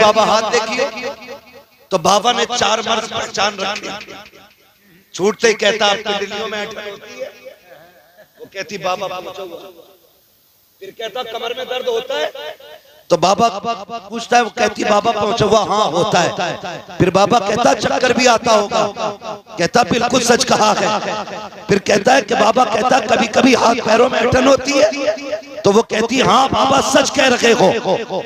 बाबा हाथ देखिए, तो बाबा ने 4 मर्ज पहचान रखे। छूटते ही कहता आपके दिल्लियों में ऐठन होती है? वो कहती बाबा पूछो। फिर कहता कमर में दर्द होता है? तो बाबा पूछता है, वो कहती बाबा पहुंचा हुआ, हाँ होता है। फिर बाबा कहता चक्कर भी आता होगा? कहता बिल्कुल सच कहा है। फिर कहता है कि बाबा कहता कभी कभी हाथ पैरों में ऐंठन होती है? तो वो कहती हाँ बाबा सच कह रहे हो।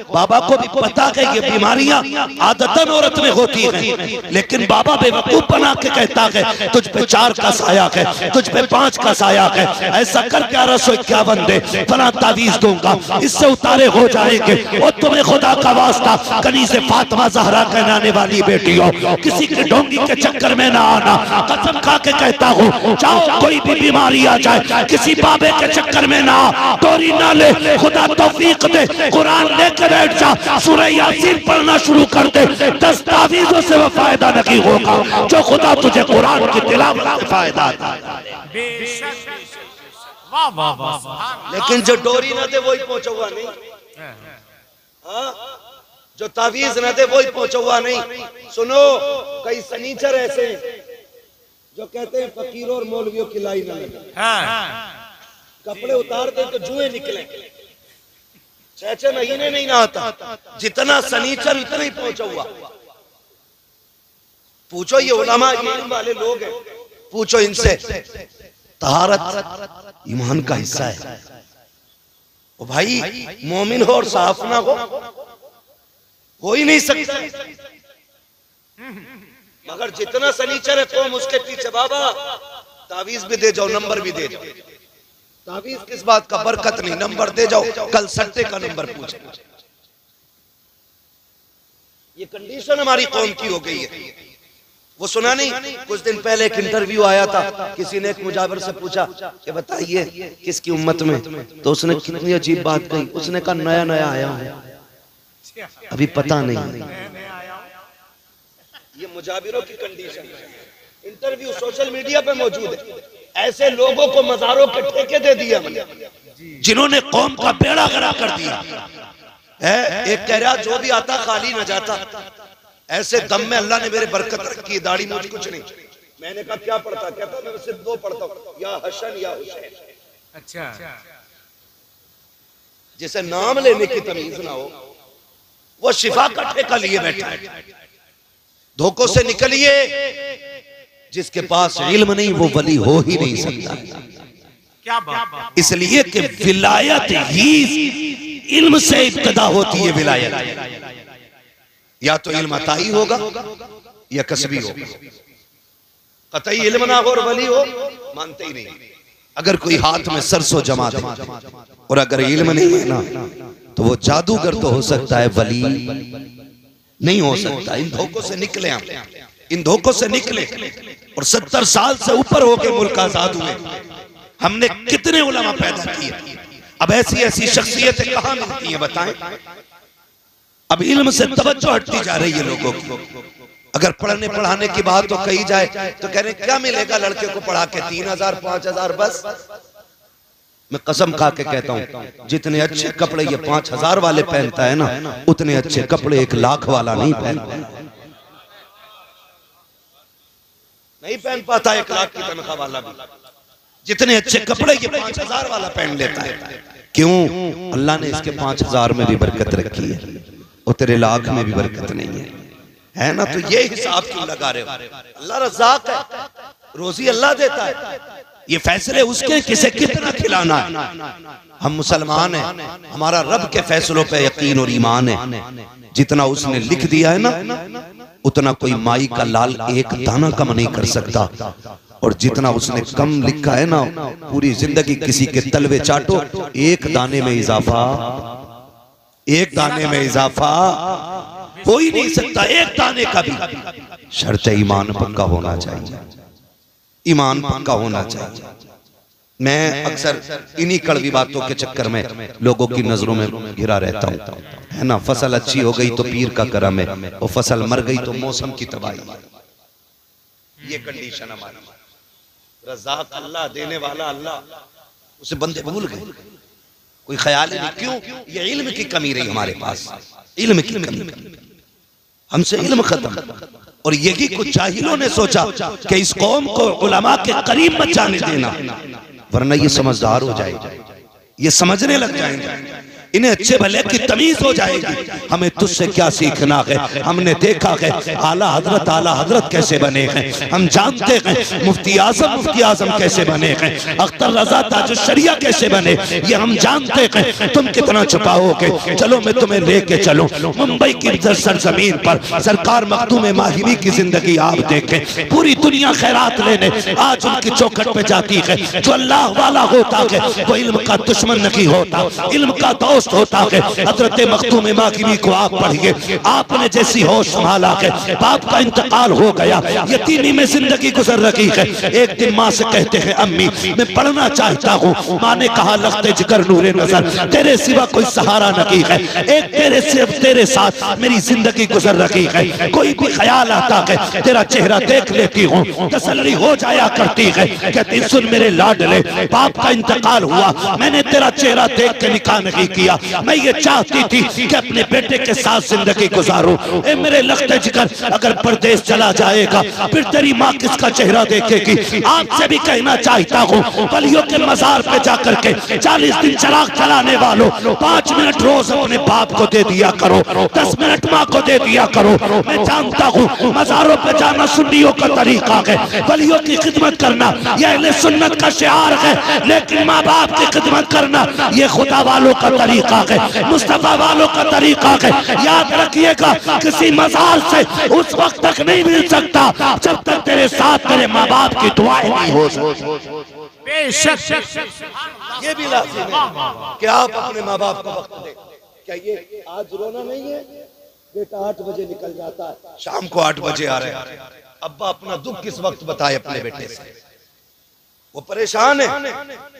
बाबा को भी पता है ये बीमारियां आदतन औरत में होती हैं, लेकिन बाबा बेवकूफ बना के कहता है तुझ पे 4 का साया है, तुझ पे 5 का साया है, ऐसा कर 1151 दे, फला तावीज दूंगा, इससे उतारे हो जाएंगे। और तुम्हें खुदा का वास्ता कनी से फातिमा ज़हरा कहलाने वाली बेटी हो, किसी के ढोंगी के चक्कर में ना आना। कसम खा के कहता हूँ, चाहो कोई भी बीमारी आ जाए, किसी बाबे के चक्कर में ना, तोरी ना ले, खुदा तौफीक दे, कुरान लेके बैठ जा, सूरह यासीन पढ़ना शुरू कर दे, 10 तावीज़ों से वो फायदा नहीं होगा जो खुदा तुझे कुरान की तिलावत से फायदा देता है। लेकिन जो डोरी ना दे वही पहुंचा हुआ नहीं, जो तावीज न दे वही पहुंचा हुआ नहीं। सुनो, कई सनीचर ऐसे जो कहते हैं फकीरों और मौलवियों की लाई न लगे, कपड़े उतार दे तो जुए निकले, 6 महीने नहीं नहाता। जितना सनीचर उतना ही पहुंचा हुआ। पूछो ये उलमा ईमान वाले लोग हैं, पूछो इनसे। तहारत ईमान का हिस्सा है। ओ भाई, मोमिन हो और साफ ना हो ही नहीं सकता। मगर जितना सनीचर है कौम उसके पीछे बाबा तावीज भी दे जाओ, नंबर भी दे जाओ। तावीज किस बात का? बरकत नहीं, नंबर दे जाओ, कल सट्टे का नंबर पूछो। ये कंडीशन हमारी कौम की हो गई है। वो सुना नहीं, कुछ दिन पहले एक इंटरव्यू आया था, किसी ने एक मुजावर से पूछा कि बताइए किसकी उम्मत में, तो उसने कितनी अजीब बात कही। उसने कहा नया नया आया है, अभी पता नहीं। ये मुजाविरों की कंडीशन है। इंटरव्यू सोशल मीडिया पे मौजूद है। ऐसे लोगों को मज़ारों के ठेके दे दिया जिन्होंने कौम का बेड़ा गरा कर दिया। एक कह रहा जो भी आता खाली न जाता। ऐसे दम में अल्लाह ने मेरे बरकत रखी, दाढ़ी मूछ कुछ नहीं। मैंने कहा क्या पढ़ता? कहता मैं सिर्फ 2 पढ़ता हूँ, या हसन या हुसैन। अच्छा, जिसे नाम लेने की तमीज ना हो वो शिफा का ठेका लिए बैठा है। धोखों से निकलिए। जिसके पास इल्म नहीं वो वली हो ही नहीं सकता। क्या बात? इसलिए कि विलायत ही इल्म से इब्तिदा होती है। विलायत या तो इल्म अताई होगा या कसबी होगा। कतई इल्म ना हो और वली हो, मानते ही नहीं। अगर कोई हाथ में सरसों जमा दे और अगर इल्म नहीं है ना, तो वो जादूगर तो हो सकता है, वली नहीं हो सकता। इन धोखों से निकले हम, इन धोखों से निकले। और 70 साल से ऊपर होके मुल्क आजाद हुए। हमने कितने उलमा पैदा किए। अब ऐसी ऐसी शख्सियतें कहाँ मिलती हैं बताएं? अब इल्म से तवज्जो हटती जा रही है लोगों की। अगर पढ़ने पढ़ाने की बात तो कही जाए तो कह रहे क्या मिलेगा लड़के को पढ़ा के? 3000 5000 बस। मैं कसम खा के कहता हूँ, जितने अच्छे कपड़े ये 5000 वाले पहनता है ना, उतने अच्छे कपड़े 1 लाख वाला नहीं पहन पाता। 1 लाख की तनख्वाह वाला भी जितने अच्छे कपड़े ये 5000 वाला पहन लेता है। क्यों? अल्लाह ने इसके 5000 में भी बरकत रखी है और तेरे लाख में भी बरकत नहीं है ना? तो ये हिसाब क्यों लगा रहे हो? अल्लाह रज़ाक है, रोजी अल्लाह देता है। ये फैसले उसके किसे कितना खिलाना है। हम मुसलमान हैं, हमारा रब के फैसलों पे यकीन और ईमान है। जितना उसने लिख दिया है ना, उतना कोई माई का लाल एक दाना कम नहीं कर सकता। और जितना उसने कम लिखा है ना, पूरी जिंदगी किसी के तलवे चाटो, एक दाने में इजाफा, एक दाने में इजाफा हो ही नहीं सकता। एक दाने का भी। शर्त ईमान पक्का होना चाहिए, ईमान पक्का होना चाहिए। मैं अक्सर इन्हीं कड़वी बातों के चक्कर में लोगों की नजरों में घिरा रहता हूँ, है ना? फसल अच्छी हो गई तो पीर का करम है, और फसल मर गई तो मौसम की तबाही। ये कंडीशन हमारी। रज़ाक अल्लाह, देने वाला अल्लाह, उसे बंदे भूल गए, कोई ख्याल ही नहीं। क्यों? ये इल्म की कमी रही हमारे पास, इल्म की कमी। हमसे इल्म खत्म। और यही कुछ जाहिलों ने सोचा कि इस कौम को उलमा के करीब मत जाने देना, वरना ये समझदार हो जाएगी, ये समझने लग जाएंगे, इन्हें अच्छे भले की तमीज हो जाएगी। हमें तुझसे क्या सीखना है? हमने देखा है आला हजरत कैसे बने हैं, हम जानते हैं मुफ्ती आजम कैसे बने हैं, अख्तर रजा ताजुश शरिया कैसे बने, ये हम जानते हैं। तुम कितना छुपाओगे? चलो मैं तुम्हें लेके चलूं मुंबई की सरजमीन पर, सरकार मखदूम माहिरी की जिंदगी आप देखें। पूरी दुनिया खैरात लेने आज उनकी चौखट पे जाती है। जो अल्लाह वाला होता है वो इल्म का दुश्मन नहीं होता, इल्म का दोस्त होता है। हजरत मखदूम माकिनी को आप पढ़िए, आपने जैसी होश संभाला है, बाप का इंतकाल हो गया, यतीमी में जिंदगी गुजर रही है। एक दिन माँ से कहते हैं अम्मी मैं पढ़ना चाहता हूँ। माँ ने कहा लख्ते जिगर नूरे नजर, तेरे सिवा कोई सहारा नहीं है, एक तेरे साथ मेरी जिंदगी गुजर रही है। कोई भी ख्याल आता है तेरा चेहरा देख लेती हूँ, तसल्ली हो जाया करती है। कहती सुन मेरे लाडले, बाप का इंतकाल हुआ, मैंने तेरा चेहरा देख के निकाह नहीं किया, मैं ये चाहती थी कि अपने बेटे के साथ जिंदगी गुजारूं। ए मेरे लख्ते जिगर, अगर परदेश चला जाएगा फिर तेरी माँ किसका चेहरा देखेगी? आपसे भी कहना चाहता हूँ वलियों के मजार पे जाकर के 40 दिन चराग चलाने वालों 5 मिनट रोज अपने बाप को दे दिया करो, 10 मिनट माँ को दे दिया करो। मैं जानता हूँ मजारों पे जाना सुन्नियों का तरीका है, वलियों की खिदमत करना यह अहले सुन्नत का शिआर है, लेकिन माँ बाप की खिदमत करना ये खुदा वालों का तरीका है, मुस्तफा वालों का तरीका है। याद रखिएगा किसी मजार से उस वक्त तक नहीं मिल सकता जब तक तेरे साथ तेरे माँ बाप की दुआएं नहीं हो। बेशक ये भी लाजिम है कि आप अपने माँ बाप को वक्त दें। क्या ये आज रोना नहीं है? बेटा 8 बजे निकल जाता है, शाम को 8 बजे आ रहे हैं। अब्बा अपना दुख किस वक्त बताए अपने बेटे से? वो परेशान है,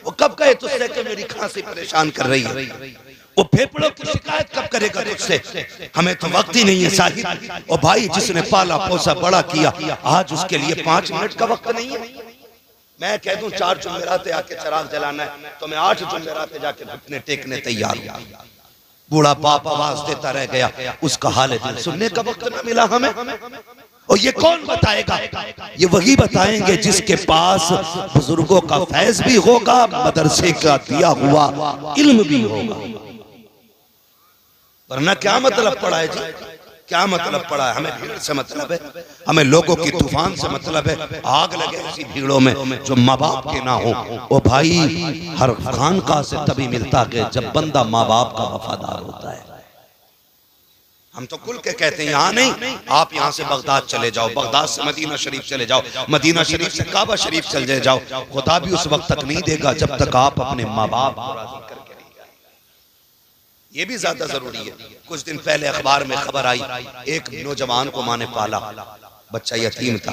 वो कब कहे तुझसे कि मेरी खांसी परेशान कर रही है? वो फेफड़ों की शिकायत कब करेगा तुझसे? हमें तो वक्त ही नहीं है साहिब। और भाई जिसने पाला पोसा बड़ा किया, आज उसके लिए 5 मिनट का वक्त नहीं है। मैं कह दूं 4 जुमेराते आके चराग जलाना है तो मैं 8 जुमेराते जाके घुटने टेकने तैयार हूं। बूढ़ा बाप आवाज देता रह गया, उसका हाल दिल सुनने का वक्त न मिला हमें। और ये कौन बताएगा? ये वही बताएंगे जिसके पास बुजुर्गों का फैज भी होगा, मदरसे का दिया हुआ इल्म भी होगा। वरना क्या मतलब पड़ा है जी? क्या मतलब पड़ा है? हमें भीड़ से मतलब है, हमें लोगों की तूफान से मतलब है। आग लगे ऐसी भीड़ों में जो माँ बाप के ना हो। ओ भाई हर खानकाह से तभी मिलता है जब बंदा माँ बाप का वफादार होता है। हम तो कुल के कहते हैं यहाँ नहीं, आप यहाँ से बगदाद चले जाओ, बगदाद से मदीना शरीफ चले जाओ, मदीना शरीफ से काबा शरीफ चले जाओ, खुदा भी उस वक्त तक नहीं देगा जब तक आप अपने माँ बाप को राजी करके नहीं जाए। ये भी ज्यादा जरूरी है। कुछ दिन पहले अखबार में खबर आई, एक नौजवान को माँ ने पाला, बच्चा यतीम था।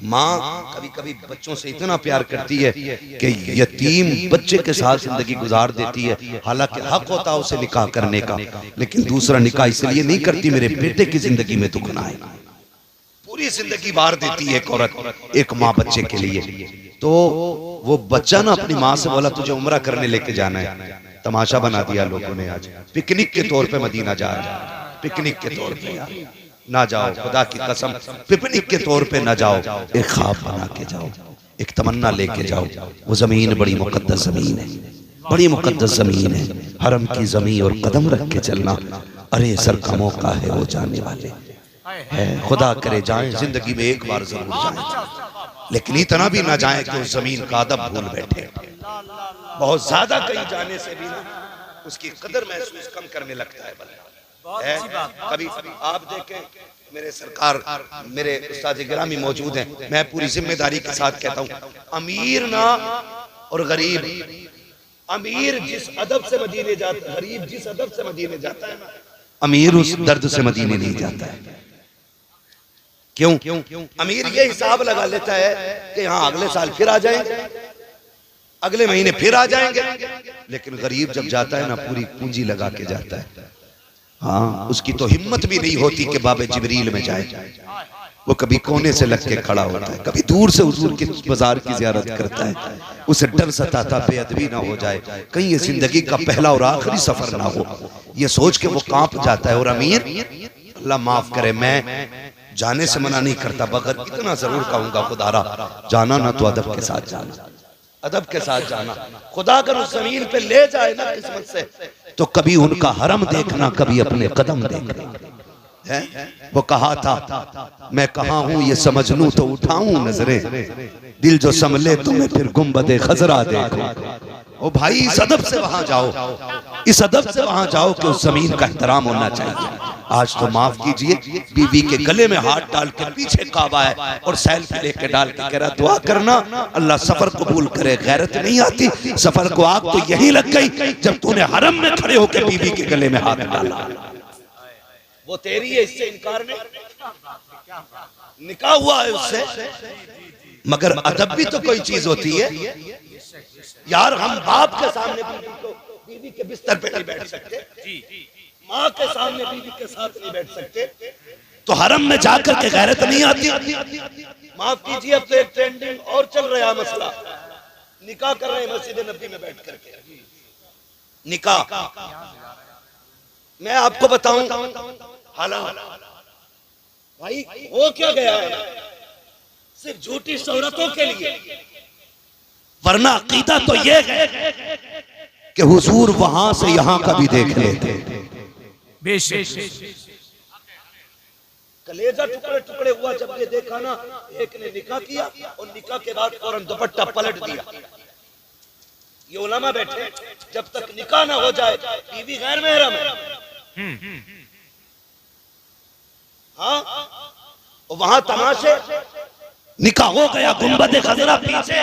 माँ कभी कभी बच्चों से इतना प्यार करती है कि यतीम बच्चे के साथ जिंदगी गुजार देती है। हालांकि हक होता है उसे निकाह करने का, लेकिन दूसरा निकाह इसलिए नहीं करती मेरे बेटे की जिंदगी में दुख ना आए। पूरी जिंदगी बार देती है एक औरत एक माँ बच्चे के लिए। तो वो बच्चा ना अपनी माँ से बोला तुझे उम्रा करने लेके जाना है। तमाशा बना दिया लोगों ने, आज पिकनिक के तौर पे मदीना जा रहा है। पिकनिक के तौर पे ना जाओ, खुदा की कसम पिकनिक के तौर पे ना जाओ, एक ख्वाब बना के जाओ, एक तमन्ना लेके जाओ। वो जमीन बड़ी मुकद्दस जमीन है, बड़ी मुकद्दस जमीन है, हरम की जमीन और कदम रख के चलना। अरे सर का मौका है वो जाने वाले है, खुदा करे जाएं जिंदगी में एक बार जरूर जाएं, लेकिन इतना भी ना जाएं कि उस जमीन का अदब भूल बैठे। बहुत ज्यादा कहीं जाने से भी ना उसकी कदर महसूस कम करने लगता है। कभी आप देखें, मेरे सरकार मेरे उस्ताद गिरामी मौजूद हैं, मैं पूरी जिम्मेदारी के साथ कहता हूँ, अमीर ना और गरीब, अमीर जिस अदब से मदीने जाता, गरीब जिस अदब से मदीने जाता है ना, अमीर उस दर्द से मदीने नहीं जाता है। क्यों? अमीर ये हिसाब लगा लेता है कि हाँ अगले साल फिर आ जाएंगे, अगले महीने फिर आ जाएंगे, लेकिन गरीब जब जाता है ना पूरी पूंजी लगा के जाता है। हाँ, उसकी तो हिम्मत भी नहीं होती कि बाबे जिब्रील में जाए। वो कभी कोने से लग के खड़ा होता है, कभी दूर से हुजूर के बाजार की ज़ियारत करता है। उसे डर सताता बेअदबी ना हो जाए, कहीं ये जिंदगी का पहला और आखिरी सफर ना हो, ये सोच के वो कांप जाता है। और अमीर अल्लाह माफ करे, मैं जाने से मना नहीं करता, मगर इतना जरूर कहूंगा खुदारा जाना ना तो अदब के साथ जाना, अदब के साथ जाना। खुदा अगर उस जमीन पे ले जाए ना किस्मत से, तो कभी उनका हरम देखना, कभी अपने कदम देखना है। वो कहा था मैं कहाँ हूं ये समझ लूं तो उठाऊं नजरे, दिल जो संभले तो मैं फिर गुंबदे खजरा देखूं। ओ भाई इस अदब से वहां जाओ, इस अदब से वहां जाओ कि उस जमीन का एहतराम होना चाहिए। आज तो माफ कीजिए, बीवी के गले में हाथ डाल के पीछे काबा है और सेल्फी लेके डाल के कह रहा दुआ करना अल्लाह सफर कबूल करे। गैरत नहीं आती? सफर को आग तो यही लग गई जब तूने हरम में खड़े होकर बीवी के गले में हाथ डाला। वो तेरी है, इससे इनकार नहीं, निकाह हुआ है उससे, मगर अदब भी तो कोई चीज होती है यार। हम बाप के सामने बीवी के बिस्तर पे नहीं बैठ सकते, माँ के सामने बीवी के साथ नहीं बैठ सकते, तो हरम में जाकर के गैरत नहीं आती? माफ कीजिए, अब तो एक ट्रेंडिंग और चल रहा है मसला, निकाह कर रहे हैं मस्जिद नबी में बैठ करके निकाह। मैं आपको बताऊं हालात भाई हो क्या गया है, सिर्फ झूठी शोहरतों के लिए, वरना अकीदा तो ये है कि हुजूर वहां से यहां का भी देख लेते। कलेजा टुकड़े टुकड़े हुआ जब ये देखा ना, एक ने निकाह किया और निकाह के बाद फौरन दुपट्टा पलट दिया। ये उलमा बैठे, जब तक निकाह ना हो जाए बीवी गैर महरम है। हाँ, वहां तमाशे, निकाह हो गया, गुंबद खजरा पीछे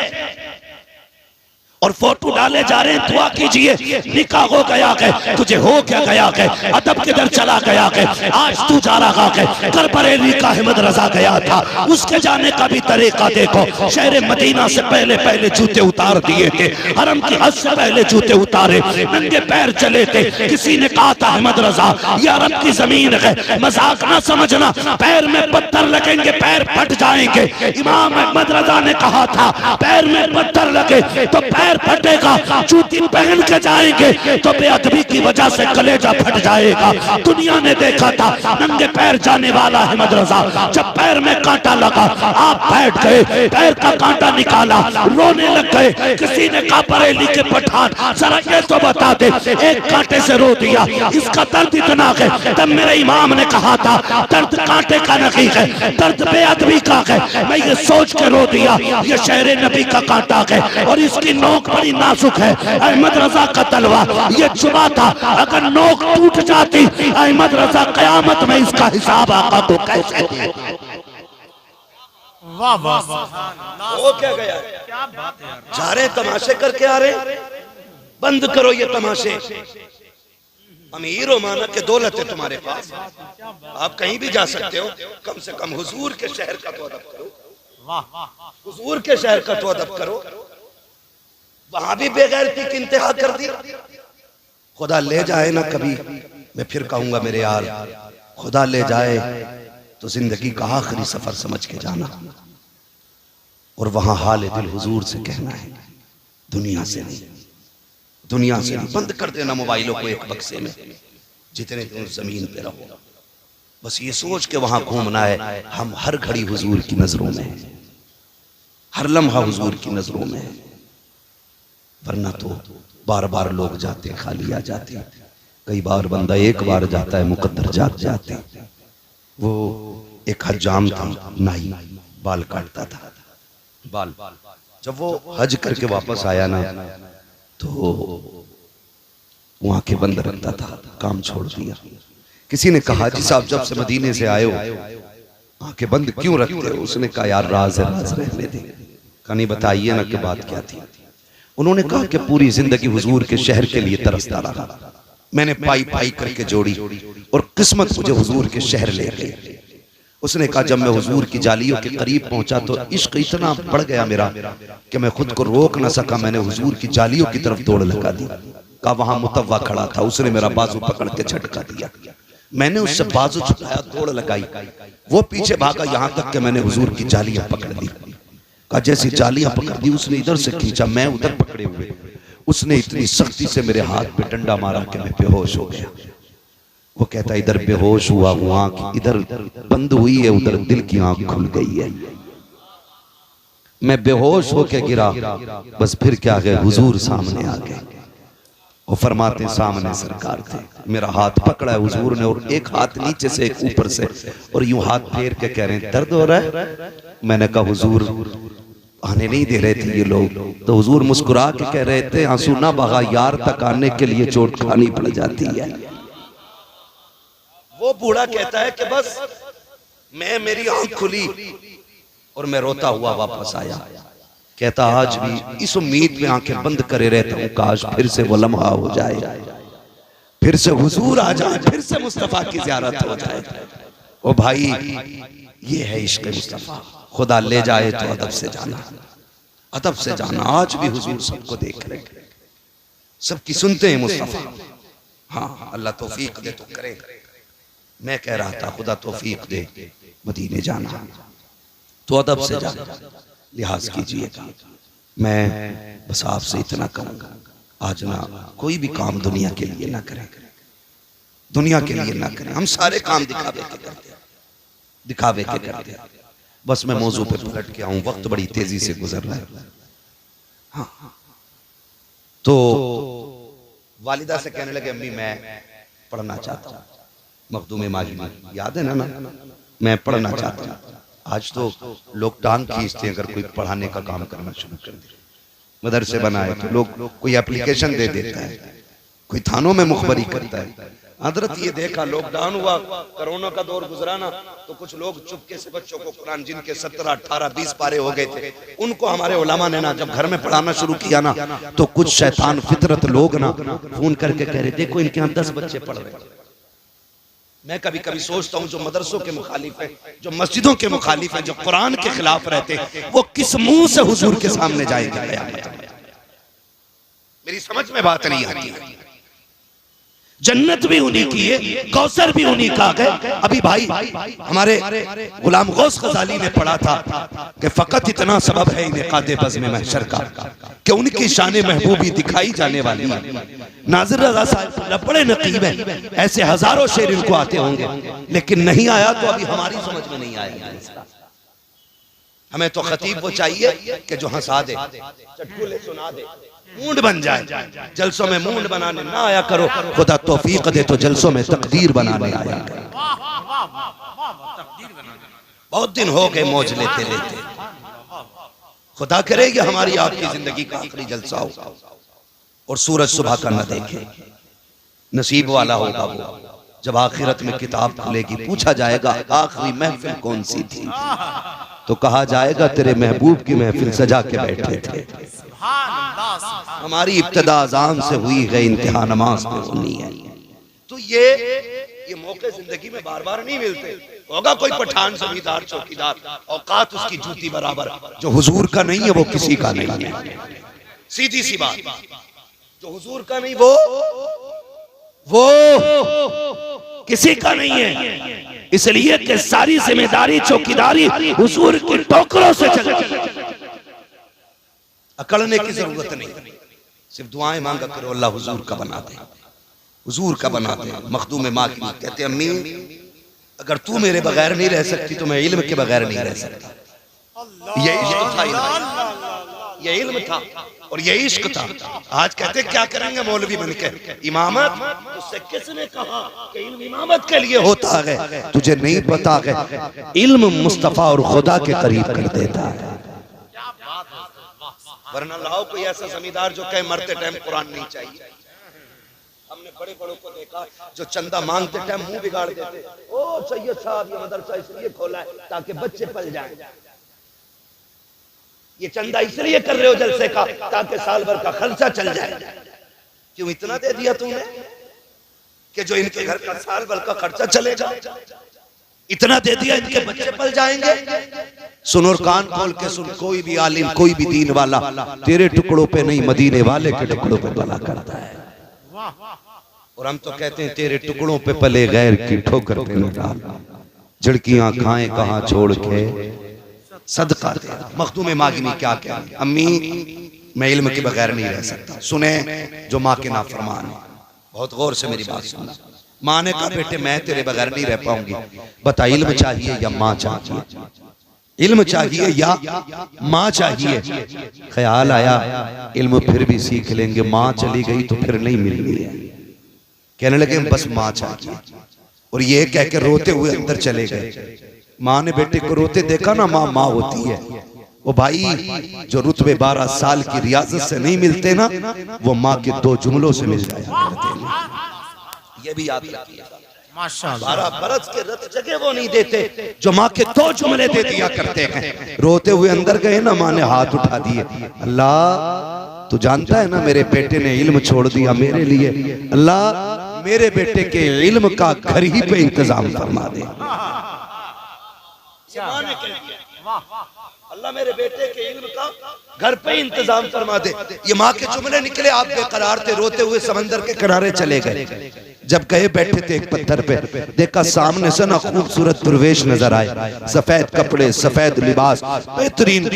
और फोटो डाले जा रहे हैं, दुआ कीजिए निकाह हो गया है, तुझे हो क्या गया है, अदब किधर चला गया है, आज तू जा रहा है। कर बरेली का अहमद रजा गया था, उसके जाने का भी तरीका देखो। शहर मदीना से पहले पहले जूते उतार दिए थे, हरम की हद से पहले जूते उतारे, नंगे पैर चले थे। किसी ने कहा था अहमद रजा ये अरब की जमीन है, मजाक ना समझना, पैर में पत्थर लगेंगे, पैर फट जाएंगे। इमाम अहमद रजा ने कहा था पैर में पत्थर लगे तो पैर फटेगा, जूती पहन के जाएंगे तो बेअदबी की वजह से कलेजा फट जाएगा। दुनिया ने देखा था नंगे पैर जाने वाला अहमद रजा, जब पैर में कांटा लगा आप बैठ गए, पैर का कांटा निकाला, रोने लग गए। किसी ने कहा बरेली के पठान जरा ये तो बता दे, एक कांटे से रो दिया, इसका दर्द इतना है। तब मेरे इमाम ने कहा था दर्द कांटे का नहीं है, दर्द बेअदबी का है। मैं ये सोच के रो दिया ये शहर नबी का कांटा है और इसकी नोक बड़ी नाजुक है। अहमद रजा का तलवार ये चुबा था, अगर नोक टूट जाती अहमद रजा कयामत में इसका हिसाब आका को कैसे दे। वाह वाह, वो क्या गया, क्या बात है, जा रहे तमाशे करके आ रहे, बंद करो ये तमाशे। अमीर हो माना के दौलत है तुम्हारे पास, आप कहीं भी जा सकते हो, कम से कम हुजूर के शहर का तो अदब करो, हुजूर के शहर का तो अदब करो। वहां भी बेगैरती की इंतहा कर दी। खुदा ले जाए ना कभी, मैं फिर कहूंगा मेरे यार, खुदा ले जाए तो जिंदगी का आखिरी सफर समझ के जाना और वहां हाल दिल हुजूर से कहना है, दुनिया से नहीं, दुनिया से नहीं। बंद कर देना मोबाइलों को एक बक्से में, जितने तुम जमीन पे रहो, बस ये सोच के वहां घूमना है हम हर घड़ी हुजूर की नजरों में, हर लम्हा हुजूर की नजरों में। वरना तो बार बार लोग जाते खाली आ जाते, कई बार बंदा एक बार जाता है मुकद्दर जाग जाते। वो एक हज्जाम था, नाई, बाल काटता था, बाल जब वो हज करके वापस आया ना तो वो आंखें बंद रखता था, काम छोड़ दिया। किसी ने कहा जी साहब जब से मदीने से आए हो आंखें बंद क्यों रखते हो? उसने कहा यार राज है, राज रहने दे। कहा नहीं बताइए ना कि बात क्या थी। उन्होंने कहा कि पूरी जिंदगी हुजूर के शहर के लिए तरसता रहा, मैंने पाई पाई करके जोड़ी और किस्मत मुझे हुजूर के शहर ले गई। उसने कहा जब मैं हुजूर की जालियों के करीब पहुंचा तो इश्क इतना बढ़ गया मेरा कि मैं खुद को रोक न सका, मैंने हुजूर की जालियों की तरफ दौड़ लगा दी। कहा वहां मुतव्वा खड़ा था, उसने मेरा बाजू पकड़ के झटका दिया, मैंने उससे बाजू छुड़ाया, दौड़ लगाई, वो पीछे भागा यहाँ तक कि मैंने हुजूर की जालियां पकड़ ली। कहा जैसी जालियां पकड़ दी उसने इधर से खींचा, मैं उधर पकड़े हुए, उसने इतनी सख्ती से मेरे हाथ पे डंडा मारा कि मैं बेहोश हो गया। वो कहता इधर बेहोश हुआ हूं, आंख इधर बंद हुई है, उधर दिल की आंख खुल गई है। मैं बेहोश होके गिरा, बस फिर क्या गए, हुजूर सामने आ गए। वो फरमाते सामने सरकार थे, मेरा हाथ पकड़ा है हुजूर ने, और एक हाथ नीचे से एक ऊपर से, और यूं हाथ फेर के कह रहे हैं दर्द हो रहा है। मैंने कहा हुजूर आने नहीं दे रहे थे ये लोग। तो हुजूर मुस्कुरा के कह रहे थे आंसू ना बहा, यार तक आने के लिए चोट खानी पड़ जाती है। वो बूढ़ा कहता है कि बस मेरी आंख खुली और मैं रोता हुआ वापस आया। कहता आज भी इस उम्मीद में आंखें बंद करे रहता हूं, काश फिर से वो लम्हा हो जाए, फिर से हुजूर आ जाए, फिर से मुस्तफा की ज़ियारत हो जाए। ओ भाई ये है इश्क मुस्तफा, खुदा ले जाए तो अदब से जाना, अदब से जाना। आज भी हुजूर सबको देख रहे, सबकी सुनते हैं मुस्तफा। हाँ अल्लाह तौफीक दे तो करे। मैं कह रहा था खुदा तौफीक दे मदीने जाना तो अदब से जाना, लिहाज कीजिएगा। मैं बस आपसे इतना कहूंगा, आज ना कोई भी काम दुनिया के लिए ना करें, दुनिया के लिए ना करें। हम सारे काम दिखावे के करते हैं, दिखावे के करते हैं। बस मैं मौजू पे पलट के आऊं, वक्त बड़ी तेजी से गुजर रहा है। हाँ तो वालिदा से कहने लगे अम्मी मैं पढ़ना चाहता हूँ, मखदूम माजी याद है ना, मैं पढ़ना चाहता हूँ। आज तो लोग टांग खींचते हैं अगर कोई पढ़ाने का काम करना शुरू कर दे। मदरसे बनाए तो लोग कोई एप्लीकेशन दे देता है, कोई थानों में मुखबरी करता है। हजरत ये देखा लॉकडाउन हुआ, कोरोना का दौर गुजरा ना, तो कुछ लोग चुपके से बच्चों को कुरान जिनके 17, 18, 20 पारे हो गए थे, उनको हमारे उलमा ने ना जब घर में पढ़ाना शुरू किया ना, तो कुछ शैतान फितरत लोग ना फोन करके कह रहे देखो इनके यहाँ 10 बच्चे पढ़ रहे। मैं कभी कभी सोचता हूँ जो मदरसों के मुखालिफ हैं, जो मस्जिदों के मुखालिफ हैं, जो कुरान के खिलाफ रहते हैं, वो किस मुंह से हुजूर के सामने जाएंगे क़यामत में? मेरी समझ में बात नहीं आती है। जन्नत भी उन्हीं की है, कौसर भी उन्हीं का है। अभी भाई हमारे गुलाम गौस गजाली ने पढ़ा था कि फकत इतना सबब है इनेकादे बज़्म महशर का कि उनकी शान महबूबी दिखाई जाने वाली है। नाज़िर रज़ा साहब बड़े नकीब हैं, ऐसे हजारों शेर इनको आते होंगे, लेकिन नहीं आया तो अभी हमारी समझ में नहीं आया। हमें तो खतीब वो चाहिए कि जो हंसा दे, चटकुले सुना दे, मूड बन जाए। जलसों में मूड बनाने ना आया करो, खुदा तौफीक दे तो जलसों में तकदीर बनाने आया करो। बहुत दिन हो गए मौज लेते लेते, खुदा करे कि हमारी आपकी जिंदगी का आखिरी जलसा हो और सूरज सुबह का न देखे। नसीब वाला होगा वो जब आखिरत में किताब खुलेगी, पूछा जाएगा आखिरी महफिल कौन सी थी, तो कहा जाएगा तेरे महबूब की महफिल सजा के बैठे थे। हमारी इब्तिदा अज़ान से हुई है, इंतहा नमाज पे होनी है। तो ये मौके जिंदगी में बार बार नहीं मिलते। होगा कोई पठान जमींदार चौकीदार, औकात उसकी जूती बराबर, जो हुजूर का नहीं है वो किसी का नहीं है। सीधी सी बात, जो हुजूर का नहीं वो किसी का नहीं है। इसलिए कि सारी जिम्मेदारी चौकीदारी हुजूर के टोकरों से चलती। अकड़ने की जरूरत नहीं, सिर्फ दुआएं मांगा करो अल्लाह हुजूर का बना दे, हुजूर का बना दे। मखदूम माँ की कहते अम्मी अगर तू मेरे बगैर नहीं रह सकती तो मैं इल्म के बगैर नहीं रह सकता। ये इश्क था, ये इल्म था और ये इश्क था। आज कहते क्या करेंगे मौलवी बनके इमामत, उससे किसने कहा कि इल्म इमामत के लिए होता है? तुझे नहीं पता है इल्म मुस्तफा और खुदा के करीब कर देता है। वरना लाओ कोई ऐसा जमींदार जो कहे मरते टाइम कुरान नहीं चाहिए। हमने बड़े बड़ों को देखा जो चंदा मांगते टाइम मुंह बिगाड़ देते। ओ सैयद साहब ये मदरसा इसलिए खोला है ताकि बच्चे पल जाएं, ये चंदा इसलिए कर रहे हो जलसे का ताकि साल भर का खर्चा चल जाए। क्यों इतना दे दिया तुमने कि जो इनके घर का साल भर का खर्चा चलेगा? इतना दे दिया इनके बच्चे पल जाएंगे। सुन और कान खोल के सुन, कोई भी आलिम कोई भी दीन वाला तेरे टुकड़ों पे नहीं मदीने वाले के टुकड़ों पे भला करता है। और हम तो कहते हैं तेरे टुकड़ों पे पले गैर की ठोकर पे न डाल, झड़कियां खाएं कहां छोड़ के सदका दे। मखदूम मागिनी क्या कह, अम्मी मैं इल्म के बगैर नहीं रह सकता। सुने जो माँ के नाफरमान है, बहुत गौर से मेरी बात सुना। माँ ने कहा बेटे मैं तेरे बगैर नहीं रह पाऊंगी, बता इल्म चाहिए या माँ चाहिए, इल्म चाहिए या माँ चाहिए। ख्याल आया इल्म फिर भी सीख लेंगे, माँ चली गई तो फिर नहीं मिलनी है। कहने लगे बस माँ चाहिए, और ये कह के रोते हुए अंदर चले गए। माँ ने बेटे को रोते देखा ना, माँ माँ होती है। वो भाई जो रुतबे 12 साल की रियाजत से नहीं मिलते ना, वो माँ के 2 जुमलों से मिल जाया करते हैं। ये भी याद रखिएगा, माशाअल्लाह 12 बरस के रत जगह वो नहीं देते जो माँ के 2 जुमले दे दिया करते हैं। रोते हुए अंदर गए ना, माँ ने हाथ उठा दिए, अल्लाह तू जानता है ना मेरे बेटे ने इल्म छोड़ दिया मेरे लिए, अल्लाह मेरे बेटे के इल्म का घर ही पे इंतजाम फरमा दे। अल्लाह मेरे बेटे के इल्म का घर पे इंतजाम फरमा दे। ये माँ के जुमले निकले, आप बेकरार थे, रोते हुए समंदर के किनारे चले गए। जब गए बैठे थे एक पत्थर पे, देखा सामने से ना खूबसूरत दुर्वेश नजर आए, सफेद कपड़े सफेद लिबास, बेहतरीन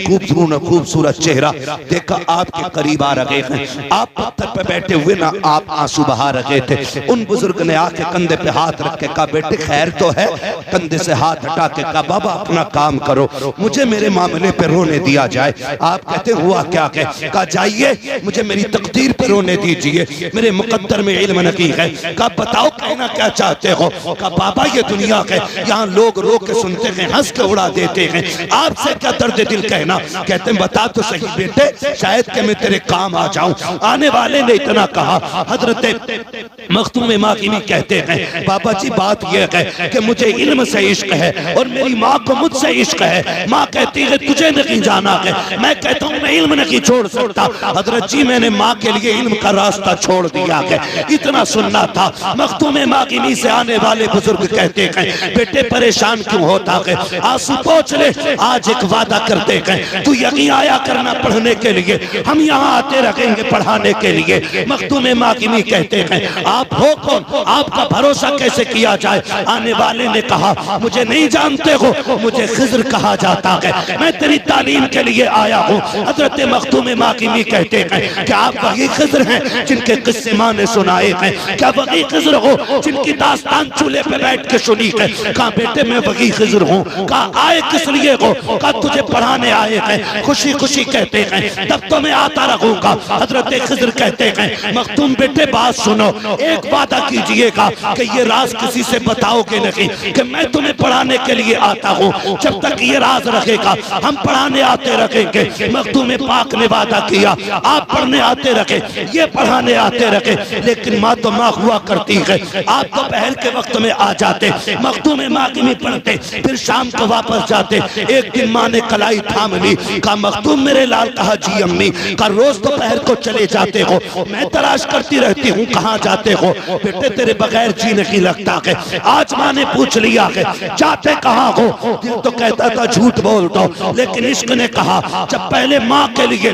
खूबसूरत चेहरा। देखा आपके करीब आ रहे हैं, आप पत्थर पे बैठे हुए ना आप आंसू बहा रहे थे। उन बुजुर्ग ने आके कंधे पे हाथ रख के कहा बेटे खैर तो है। कंधे से हाथ हटा के कहा बाबा अपना काम करो, मुझे मेरे मामले पे रोने दिया जाए। आप कहते हुआ क्या कहा जाइए मुझे मेरी तकदीर पे रोने दीजिए, मेरे मुकद्दर में इल्म नहीं है। कहा बताओ कहना क्या चाहते हो। कहा बाबा ये दुनिया है, यहाँ लोग रो के सुनते हैं, हंस के उड़ा देते हैं, आपसे क्या दर्द दिल कहना। कहते हैं बता तो सही बेटे, शायद कि मैं तेरे काम आ जाऊं। आने वाले ने इतना कहा, हजरत मखदूम माकिमी कहते हैं बाबा जी बात यह है कि मुझे इल्म से इश्क है और मेरी माँ को मुझसे इश्क है। माँ कहती है तुझे नहीं जाना है, मैं कहता हूँ मैं इल्म नहीं छोड़ सकता। हजरत जी मैंने माँ के लिए इल्म का रास्ता छोड़ दिया है, इतना सुनना था। मखदूम माकिमी से आने वाले बुजुर्ग कहते हैं बेटे परेशान क्यों होता है, आंसू पोंछ ले, आज एक वादा करते हैं तू यकीन आया करना पढ़ने के लिए, हम यहाँ आते रहेंगे पढ़ाने के लिए। मखदूम माकिमी कहते हैं आप हो कौन, आपका भरोसा कैसे किया जाए। आने वाले ने कहा मुझे नहीं जानते हो, मुझे खिज़्र कहा जाता है, मैं तेरी तालीम के लिए आया हूँ। हजरत मखदूम माकिमी कहते हैं कि आप वही खिज़्र हैं जिनके किस्से माँ ने सुनाए हैं, क्या वही खिज़्र हो जिनकी दास्तान चूल्हे पे बैठ के सुनी है। कहा बेटे मैं वही खिज़्र हूँ। कहा आए किस लिए हो। कहा तुझे पढ़ाने आए हैं। खुशी खुशी कहते हैं तब तो मैं आता रहूंगा। हजरत खिज़्र कहते हैं मखदूम बेटे बात सुनो, एक वादा कीजिएगा कि ये राज किसी से बताओगे नहीं कि मैं तुम्हें पढ़ाने के लिए आता हूँ। जब तक ये राज रखेगा हम पढ़ाने आते रखेंगे। मखदूम पाक ने वादा किया आप पढ़ने आते रखे, ये पढ़ाने आते रखे, लेकिन माँ तो माँ हुआ करती है। आप तो पहर के वक्त में आ जाते, मखदूम माकिमी पढ़ते, फिर शाम को वापस जाते। एक दिन माँ ने कलाई थाम ली, कहा मखदूम मेरे लाल। कहा जी अम्मी। कहा रोज तो पहर को चले जाते हो, मैं तलाश करती रहती हूँ कहाँ जाते हो। बेटे तेरे बगैर जी नहीं लगता है। आज माँ ने पूछ लिया है जाते कहाँ हो। दिल तो कहता था झूठ बोल दो, लेकिन इश्क ने कहा जब पहले माँ के लिए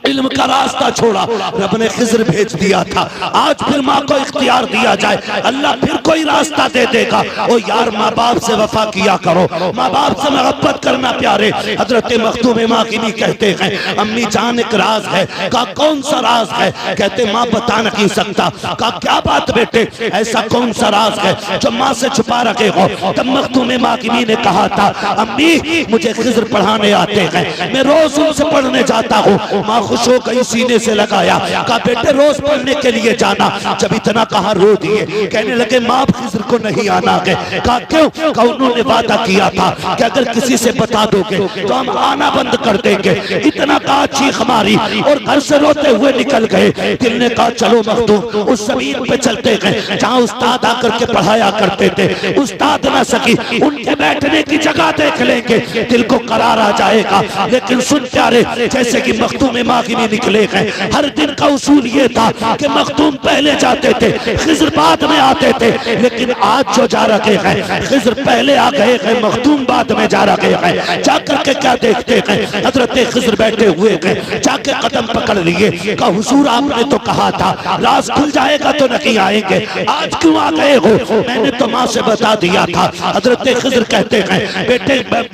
इल्म का रास्ता छोड़ा रब ने खिज़्र भेज दिया था, आज फिर माँ को इख्तियार दिया जाए, अल्लाह फिर कोई रास्ता दे देगा। ओ यार माँ बाप से वफा किया करो, माँ बाप से मोहब्बत करना प्यारे। हजरत मखदूम माकिनी कहते हैं अम्मी जान एक राज है। कहा कौन सा राज है। कहते माँ बता नहीं सकता। कहा क्या बात बेटे, ऐसा कौन सा राज है जो माँ से छुपा रखे हो। तब मखदूम माकिनी ने कहा था अम्मी मुझे खिज़्र पढ़ाने आते हैं, मैं रोज उनसे पढ़ने जाता हूँ। माँ खुश हो गई, सीने से लगाया, कहा बेटे रोज पढ़ने के लिए जाना। जब इतना कहा रो दिए, कहने लगे माँ खिज़्र को नहीं आना है। कहा क्यों। कहा उन्होंने वादा किया था कि अगर किसी से बता दोगे तो हम आना बंद कर देंगे। इतना कहा चीख मारी और घर से रोते हुए निकल गए। दिल ने कहा चलो मखदूम उस जमीन पे चलते गए जहाँ उस्ताद आकर के पढ़ाया करते थे। उस्ताद न सकी, उनके बैठने की जगह देख लेंगे, दिल को करार आ जाएगा। लेकिन सुन प्यारे, जैसे कि मखदूम माकिनी निकले गए, हर दिन का उसूल ये था कि मखदूम पहले जाते थे, खिज़्र बाद में आते थे। लेकिन आज जो जा रखे हैं खिज़्र पहले आ गए हैं, मखदूम बाद में जा रखे हैं। जाकर के क्या देखते हैं, हजरत खिज़्र बैठे हुए हैं, जाके कदम पकड़ लिए। कहा हुजूर आपने तो कहा था राज खुल जाएगा तो नहीं आएंगे, आज क्यों आ गए हो। मैंने तो माँ से बता दिया था। हजरत खिज़्र कहते हैं हैं।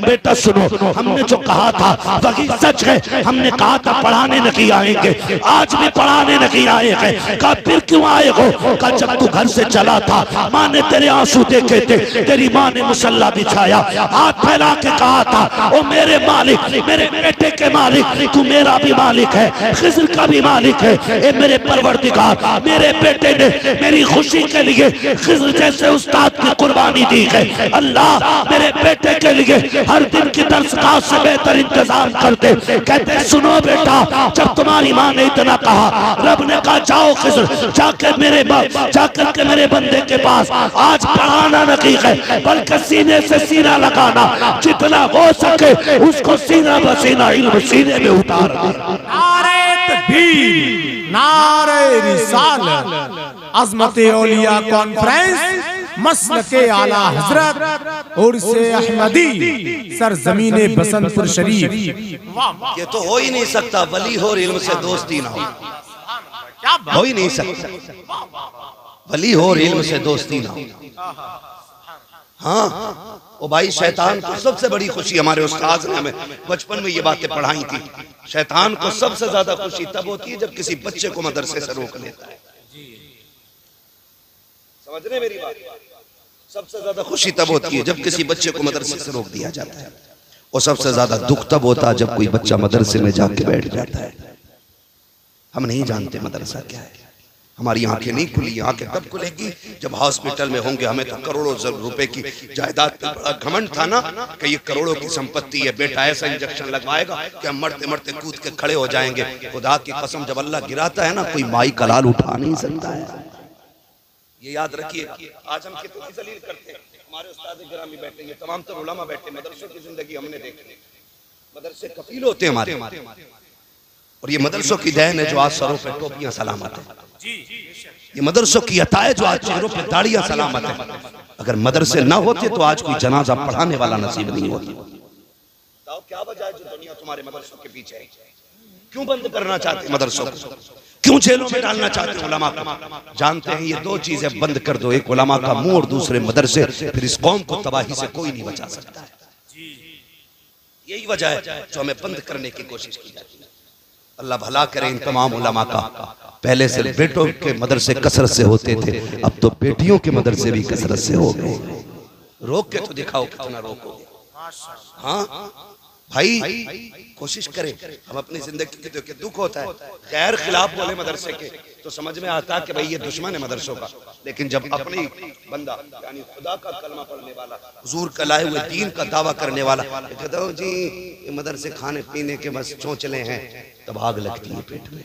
बेटा सुनो, हमने जो कहा था वही सच है। हमने कहा था पढ़ाने नहीं आएंगे, आज भी पढ़ाने नहीं आए हैं। कहा फिर क्यों आए हो? कहा जब तू घर से चला था माँ ने तेरे आंसू देखे थे, तेरी माँ ने मुसल्ला बिछाया, हाथ फैला के कहा था ओ मेरे मालिक, मेरे बेटे के मालिक, तू मेरा भी मालिक है, खिज़र का भी मालिक है। ए मेरे परवरदिगार, मेरे बेटे ने मेरी खुशी के लिए खिज़र जैसे उस्ताद की कुर्बानी दी है। अल्लाह मेरे बेटे के लिए हर दिन की दरसगाह से बेहतर इंतजाम कर दे। कहते सुनो बेटा, जब तुम्हारी माँ ने इतना कहा, रब ने कहा जाओ खिज़र, जाकर के मेरे बंदे के पास आज पढ़ाना नहीं है बल्कि सीने से सीना लगाना, जितना हो सके उसको सीना बसीना इल्म सीने में उतार। नारे तकबीर, नारे रिसालत, अज़मत औलिया कॉन्फ्रेंस, मसलके आला हजरत उर्स अहमदी, सरजमीने बसंतपुर शरीफ। ये तो हो ही नहीं सकता वली हो और इल्म से दोस्ती ना हो ही नहीं सकता। वली हो और इल्म से दोस्ती ना हो। हाँ ओ भाई, शैतान को सबसे बड़ी खुशी, हमारे उस्ताद ने हमें बचपन में ये बातें पढ़ाई थी, शैतान को सबसे ज्यादा खुशी तब होती है जब किसी बच्चे को मदरसे से रोक लेता है। समझ रहे मेरी बात? सबसे ज्यादा खुशी तब होती है जब किसी बच्चे को मदरसे से रोक दिया जाता है, और सबसे ज्यादा दुख तब होता है जब कोई बच्चा मदरसे में जाके बैठ जाता है। हम नहीं जानते मदरसा क्या है, हमारी आंखें नहीं खुली। आंखें तब खुलेगी जब हॉस्पिटल में होंगे। हमें तो करोड़ों रुपए की जायदाद पर बड़ा घमंड था ना कि ये करोड़ों की संपत्ति है, बेटा ऐसा इंजेक्शन लगवाएगा कि हम मरते मरते कूद के खड़े हो जाएंगे। खुदा की कसम, जब अल्लाह गिराता है ना, कोई माई कलाल उठा नहीं सकता है। ये याद रखिए। आज हम कितनी जलील करते हैं। हमारे उस्ताद गिरामी बैठे, ये तमाम तर उलमा बैठे, मदरसों की जिंदगी हमने देखी। मदरसे कफील होते हैं हमारे, और ये मदरसों की देन है जो आज सरों पे टोपियां सलामत है। ये मदरसों की अता है जो आज चेहरों पे दाढ़ियां सलामत है। अगर मदरसे ना होते तो आज कोई जनाजा पढ़ाने वाला नसीब नहीं होता। बताओ क्या वजह है जो दुनिया तुम्हारे मदरसों के पीछे है? क्यों बंद करना चाहते मदरसों को? क्यों जेलों में डालना चाहते उलमा को? जानते हैं ये दो चीजें बंद कर दो, एक उलमा का मुंह और दूसरे मदरसे, फिर इस कौम को तबाही से कोई नहीं बचा सकता है। यही वजह है जो हमें बंद करने की कोशिश की जाती है। अल्लाह भला करे इन तमाम उलमा का। पहले से बेटों के मदरसे कसरत से होते थे, अब तो बेटियों के मदरसे भी कसरत से हो गए। रोक के तो दिखाओ कितना रोकोगे। हाँ भाई, कोशिश करें हम अपनी जिंदगी के दुख होता है, गैर खिलाफ बोले मदरसे के तो समझ में आता है कि भाई ये दुश्मन है मदरसों का। लेकिन जब अपनी बंदा यानी खुदा का कलमा पढ़ने वाला, हुजूर का लाए हुए दीन का दावा करने वाला कहता हूँ जी ये मदरसे खाने पीने के बस चोंचले हैं, तब आग लगती है पेट में।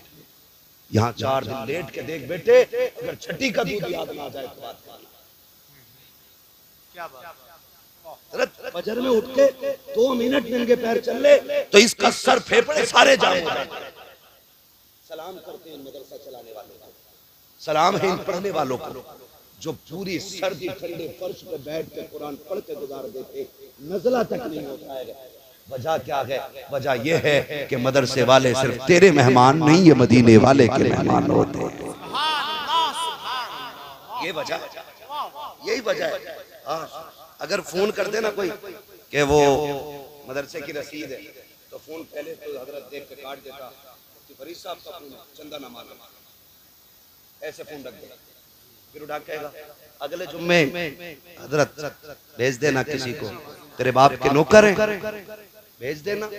यहाँ 4 दिन लेट के देख बेटे, अगर छठी का दूध याद ना आ जाए तो बात क्या बात। फजर में उठ के 2 मिनट नंगे पैर चल ले तो इसका सर फेफड़े सारे जाम हो जाए। सलाम करते हैं मदरसा चलाने वालों को, सलाम है इन पढ़ने वालों को जो पूरी सर्दी ठंडे फर्श पे बैठ के कुरान पढ़ के गुजार देते, नज़ला तक नहीं होता है। वजह क्या है? वजह यह है कि मदरसे वाले सिर्फ तेरे मेहमान नहीं, ये मदीने वाले के मेहमान होते हैं। ये वजह, यही वजह है। हाँ, अगर फोन कर देना कोई कि वो मदरसे की रसीद है तो फोन पहले तो हजरत देख के काट देता कि फरीद साहब का फोन चंदा ना माना, ऐसे फोन रख देगा। फिर उठा कहेगा अगले जुम्मे हजरत भेज देना किसी को, तेरे बाप के नौकर हैं, भेज देना।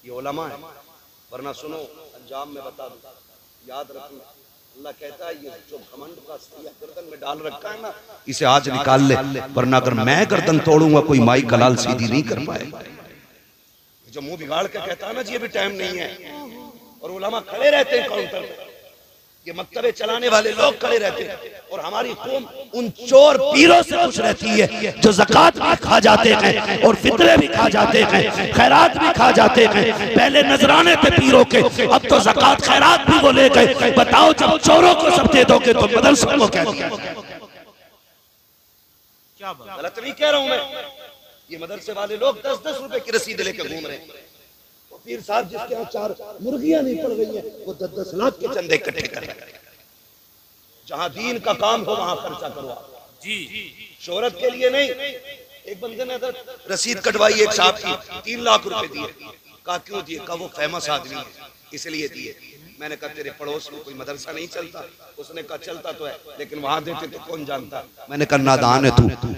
ये उलमा है, वरना सुनो अंजाम में बता दूं, याद रखना। अल्लाह कहता है ये जो घमंड का सिया गर्दन में डाल रखा है ना, इसे आज निकाल ले, वरना अगर मैं गर्दन तोड़ूंगा कोई माई कलाल सीधी नहीं कर पाएगा। जो मुंह बिगाड़ के कहता है ना जी अभी टाइम नहीं है, और उलमा खड़े रहते हैं काउंटर पे, ये मकतबे चलाने वाले लोग खड़े रहते हैं, और हमारी कौम उन चोर पीरों से खुश रहती है जो ज़कात भी खा जाते हैं और फितरे भी खा जाते हैं, खैरात भी खा जाते हैं। पहले नजराने थे पीरों के, अब तो ज़कात खैरात भी वो ले गए। बताओ जब चोरों को सब दे दोगे तो मदरसों को क्या दिया? गलत नहीं कह रहा हूं मैं। ये मदरसे वाले लोग 10-10 रुपए की रसीद लेकर घूम रहे हैं। पीर साहब जिसके यहाँ 4 मुर्गियां नहीं पड़ रही हैं, वो 10-10 लाख के चंदे इकट्ठे कर रहे हैं। जहां दीन का काम हो वहां खर्चा करो जी, शोहरत के लिए नहीं। एक बंदे ने रसीद कटवाई एक साहब की, 3 लाख रुपए दिए। कहा क्यों दिए? कहा वो फेमस आदमी है इसलिए दिए। मैंने कहा तेरे पड़ोस में कोई मदरसा नहीं चलता? उसने कहा चलता तो है लेकिन वहां देते तो कौन जानता। मैंने कहा नादान है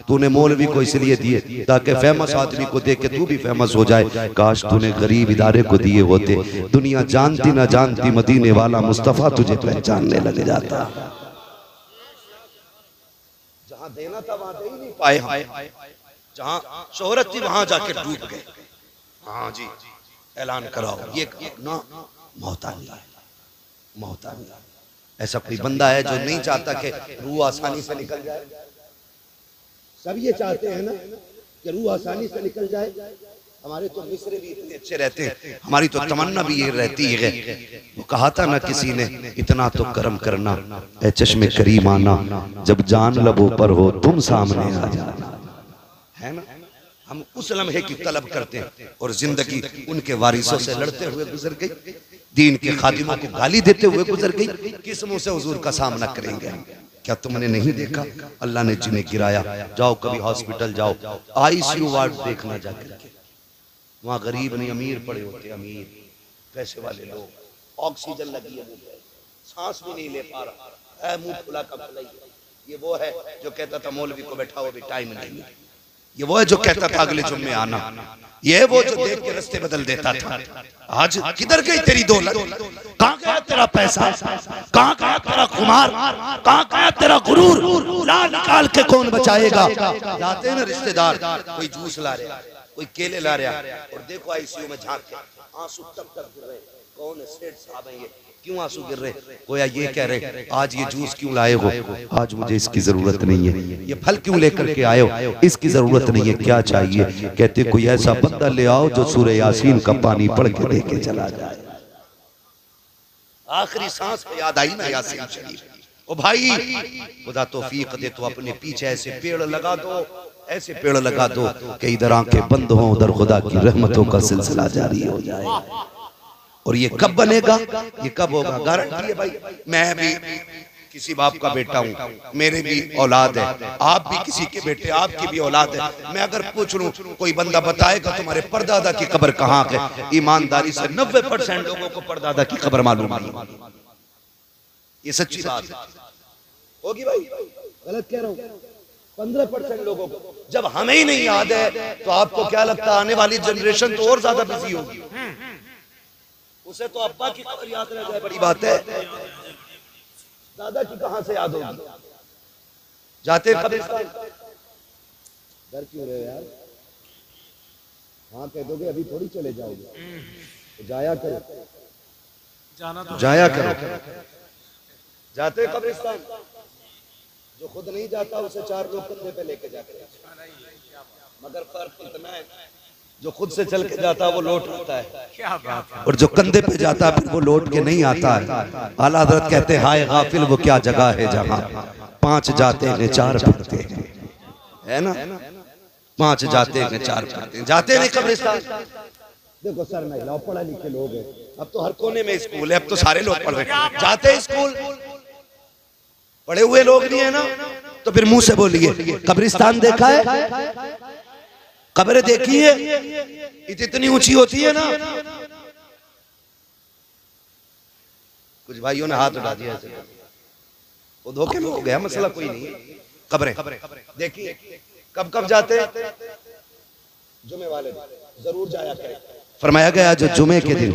तूने मौलवी को इसलिए दिए ताकि फेमस आदमी को देख के तू भी फेमस हो जाए। काश तूने गरीब इदारे को दिए होते, दुनिया जानती ना जानती मदीने वाला मुस्तफा तुझे पहचानने लग जाता। जहां देना था वहां दे ही नहीं पाए हम, जहां शोहरत थी वहां जाके डूब गए। हाँ जी, ऐलान कराओ ये ना मोहतानी, मोहतानी। ऐसा कोई बंदा है जो नहीं चाहता कि रूह आसानी से निकल जाए? सब ये चाहते हैं ना कि रूह आसानी से निकल जाए। हमारे तो मिस्र भी इतने अच्छे रहते हैं, हमारी तो तमन्ना भी ये रहती है। वो कहा था ना किसी ने, इतना तो कर्म करना ऐ चश्मे करीम आना, जब जान लबों पर हो तुम सामने आ जाना। है ना, हम उस लम्हे की तलब करते हैं और जिंदगी उनके वारिसों से लड़ते हुए गुजर गई, दीन के खादिमों को गाली देते हुए गुजर गई। किस मुंह से हुजूर का सामना करेंगे? क्या तुमने नहीं देखा अल्लाह ने जिन्हें गिराया? जाओ कभी हॉस्पिटल जाओ, आईसीयू वार्ड देखना जाकर के, वहां गरीब नहीं अमीर पड़े होते, अमीर पैसे वाले लोग, ऑक्सीजन लगी है, सांस भी नहीं ले पा रहा है, मुंह खुला का खुला ही। ये वो है जो कहता था मौलवी को बैठाओ अभी टाइम नहीं। ये वो है जो कहता था अगले जुम्मे आना। ये है वो जो देख के रास्ते बदल देता था। आज किधर गई तेरी दौलत? कहाँ गया तेरा पैसा? कहाँ गया तेरा कुमार? कहाँ गया तेरा गुरूर? ला निकाल के कौन बचाएगा? जाते हैं ना रिश्तेदार, कोई जूस ला रहा, कोई केले ला रहा, और देखो आईसीयू में झांक के आंसू तक गिर रहे। कौन है? सेठ साहब है। ये क्यों आंसू गिर रहे? गोया ये कह रहे आज ये जूस क्यों लाए हो? आज मुझे इसकी जरूरत नहीं है। ये फल क्यों लेकर के आए हो? इसकी जरूरत नहीं है। क्या चाहिए? कहते कोई ऐसा बंदा ले आओ जो सूरह यासीन का पानी पढ़ के दे के चला जाए। आखिरी सांस पे याद आई ना यासीन शरीफ। ओ भाई खुदा तौफीक दे तो अपने पीछे ऐसे पेड़ लगा दो, ऐसे पेड़ लगा दो कि इधर आंखें बंद हो, उधर खुदा की रहमतों का सिलसिला जारी हो जाए। और ये कब बनेगा? ये कब होगा? गारंटी है भाई। मैं भी किसी बाप का बेटा हूँ, मेरे भी औलाद है, आप भी किसी के बेटे, आपकी भी औलाद है। मैं अगर पूछ लूं कोई बंदा बताएगा तुम्हारे परदादा की कब्र कहाँ है, ईमानदारी से 90% लोगों को परदादा की कब्र मालूम नहीं। ये सच्ची बात होगी भाई, गलत कह रहा हूँ? 15% लोगों को जब हमें ही नहीं याद है तो आपको क्या लगता है आने वाली जनरेशन तो और ज्यादा बिजी होगी? उसे तो अब्बा की खबर याद रह जाए बड़ी बात है, दादा की कहां से याद होगी? जाते कब्रिस्तान डर क्यों रहे यार? हाँ कह दोगे अभी थोड़ी चले जाओगे, तो जाया करो, जाया करो। जाते कब्रिस्तान, जो खुद नहीं जाता उसे 4 लोग कंधे पे लेके जाते, मगर फर्क इतना है जो खुद से चल के जाता है वो लौट आता है, क्या बात है, और जो कंधे पे जाता है फिर वो लौट के नहीं आता है। आला हज़रत कहते हैं हाय गाफिल वो क्या जगह है जहाँ 5 जाते हैं 4 फिरते हैं, है ना? 5 जाते हैं 4 फिरते हैं, जाते नहीं कब्रिस्तान। देखो सर नहीं लाओ, पढ़ा लिखे लोग हैं, अब तो हर कोने में स्कूल है, अब तो सारे लोग पढ़ रहे हैं, जाते स्कूल। पढ़े हुए लोग नहीं है ना, तो फिर मुंह से बोलिए कब्रिस्तान देखा है? कब्रें देखी है? इतनी ऊंची होती है ना। कुछ भाइयों ने हाथ उठा दिया, वो धोखे में हो गया, मसला कोई नहीं है। कब्रें देखिए, कब कब जाते? जुमे वाले जरूर जाया करें। फरमाया गया जो जुमे के दिन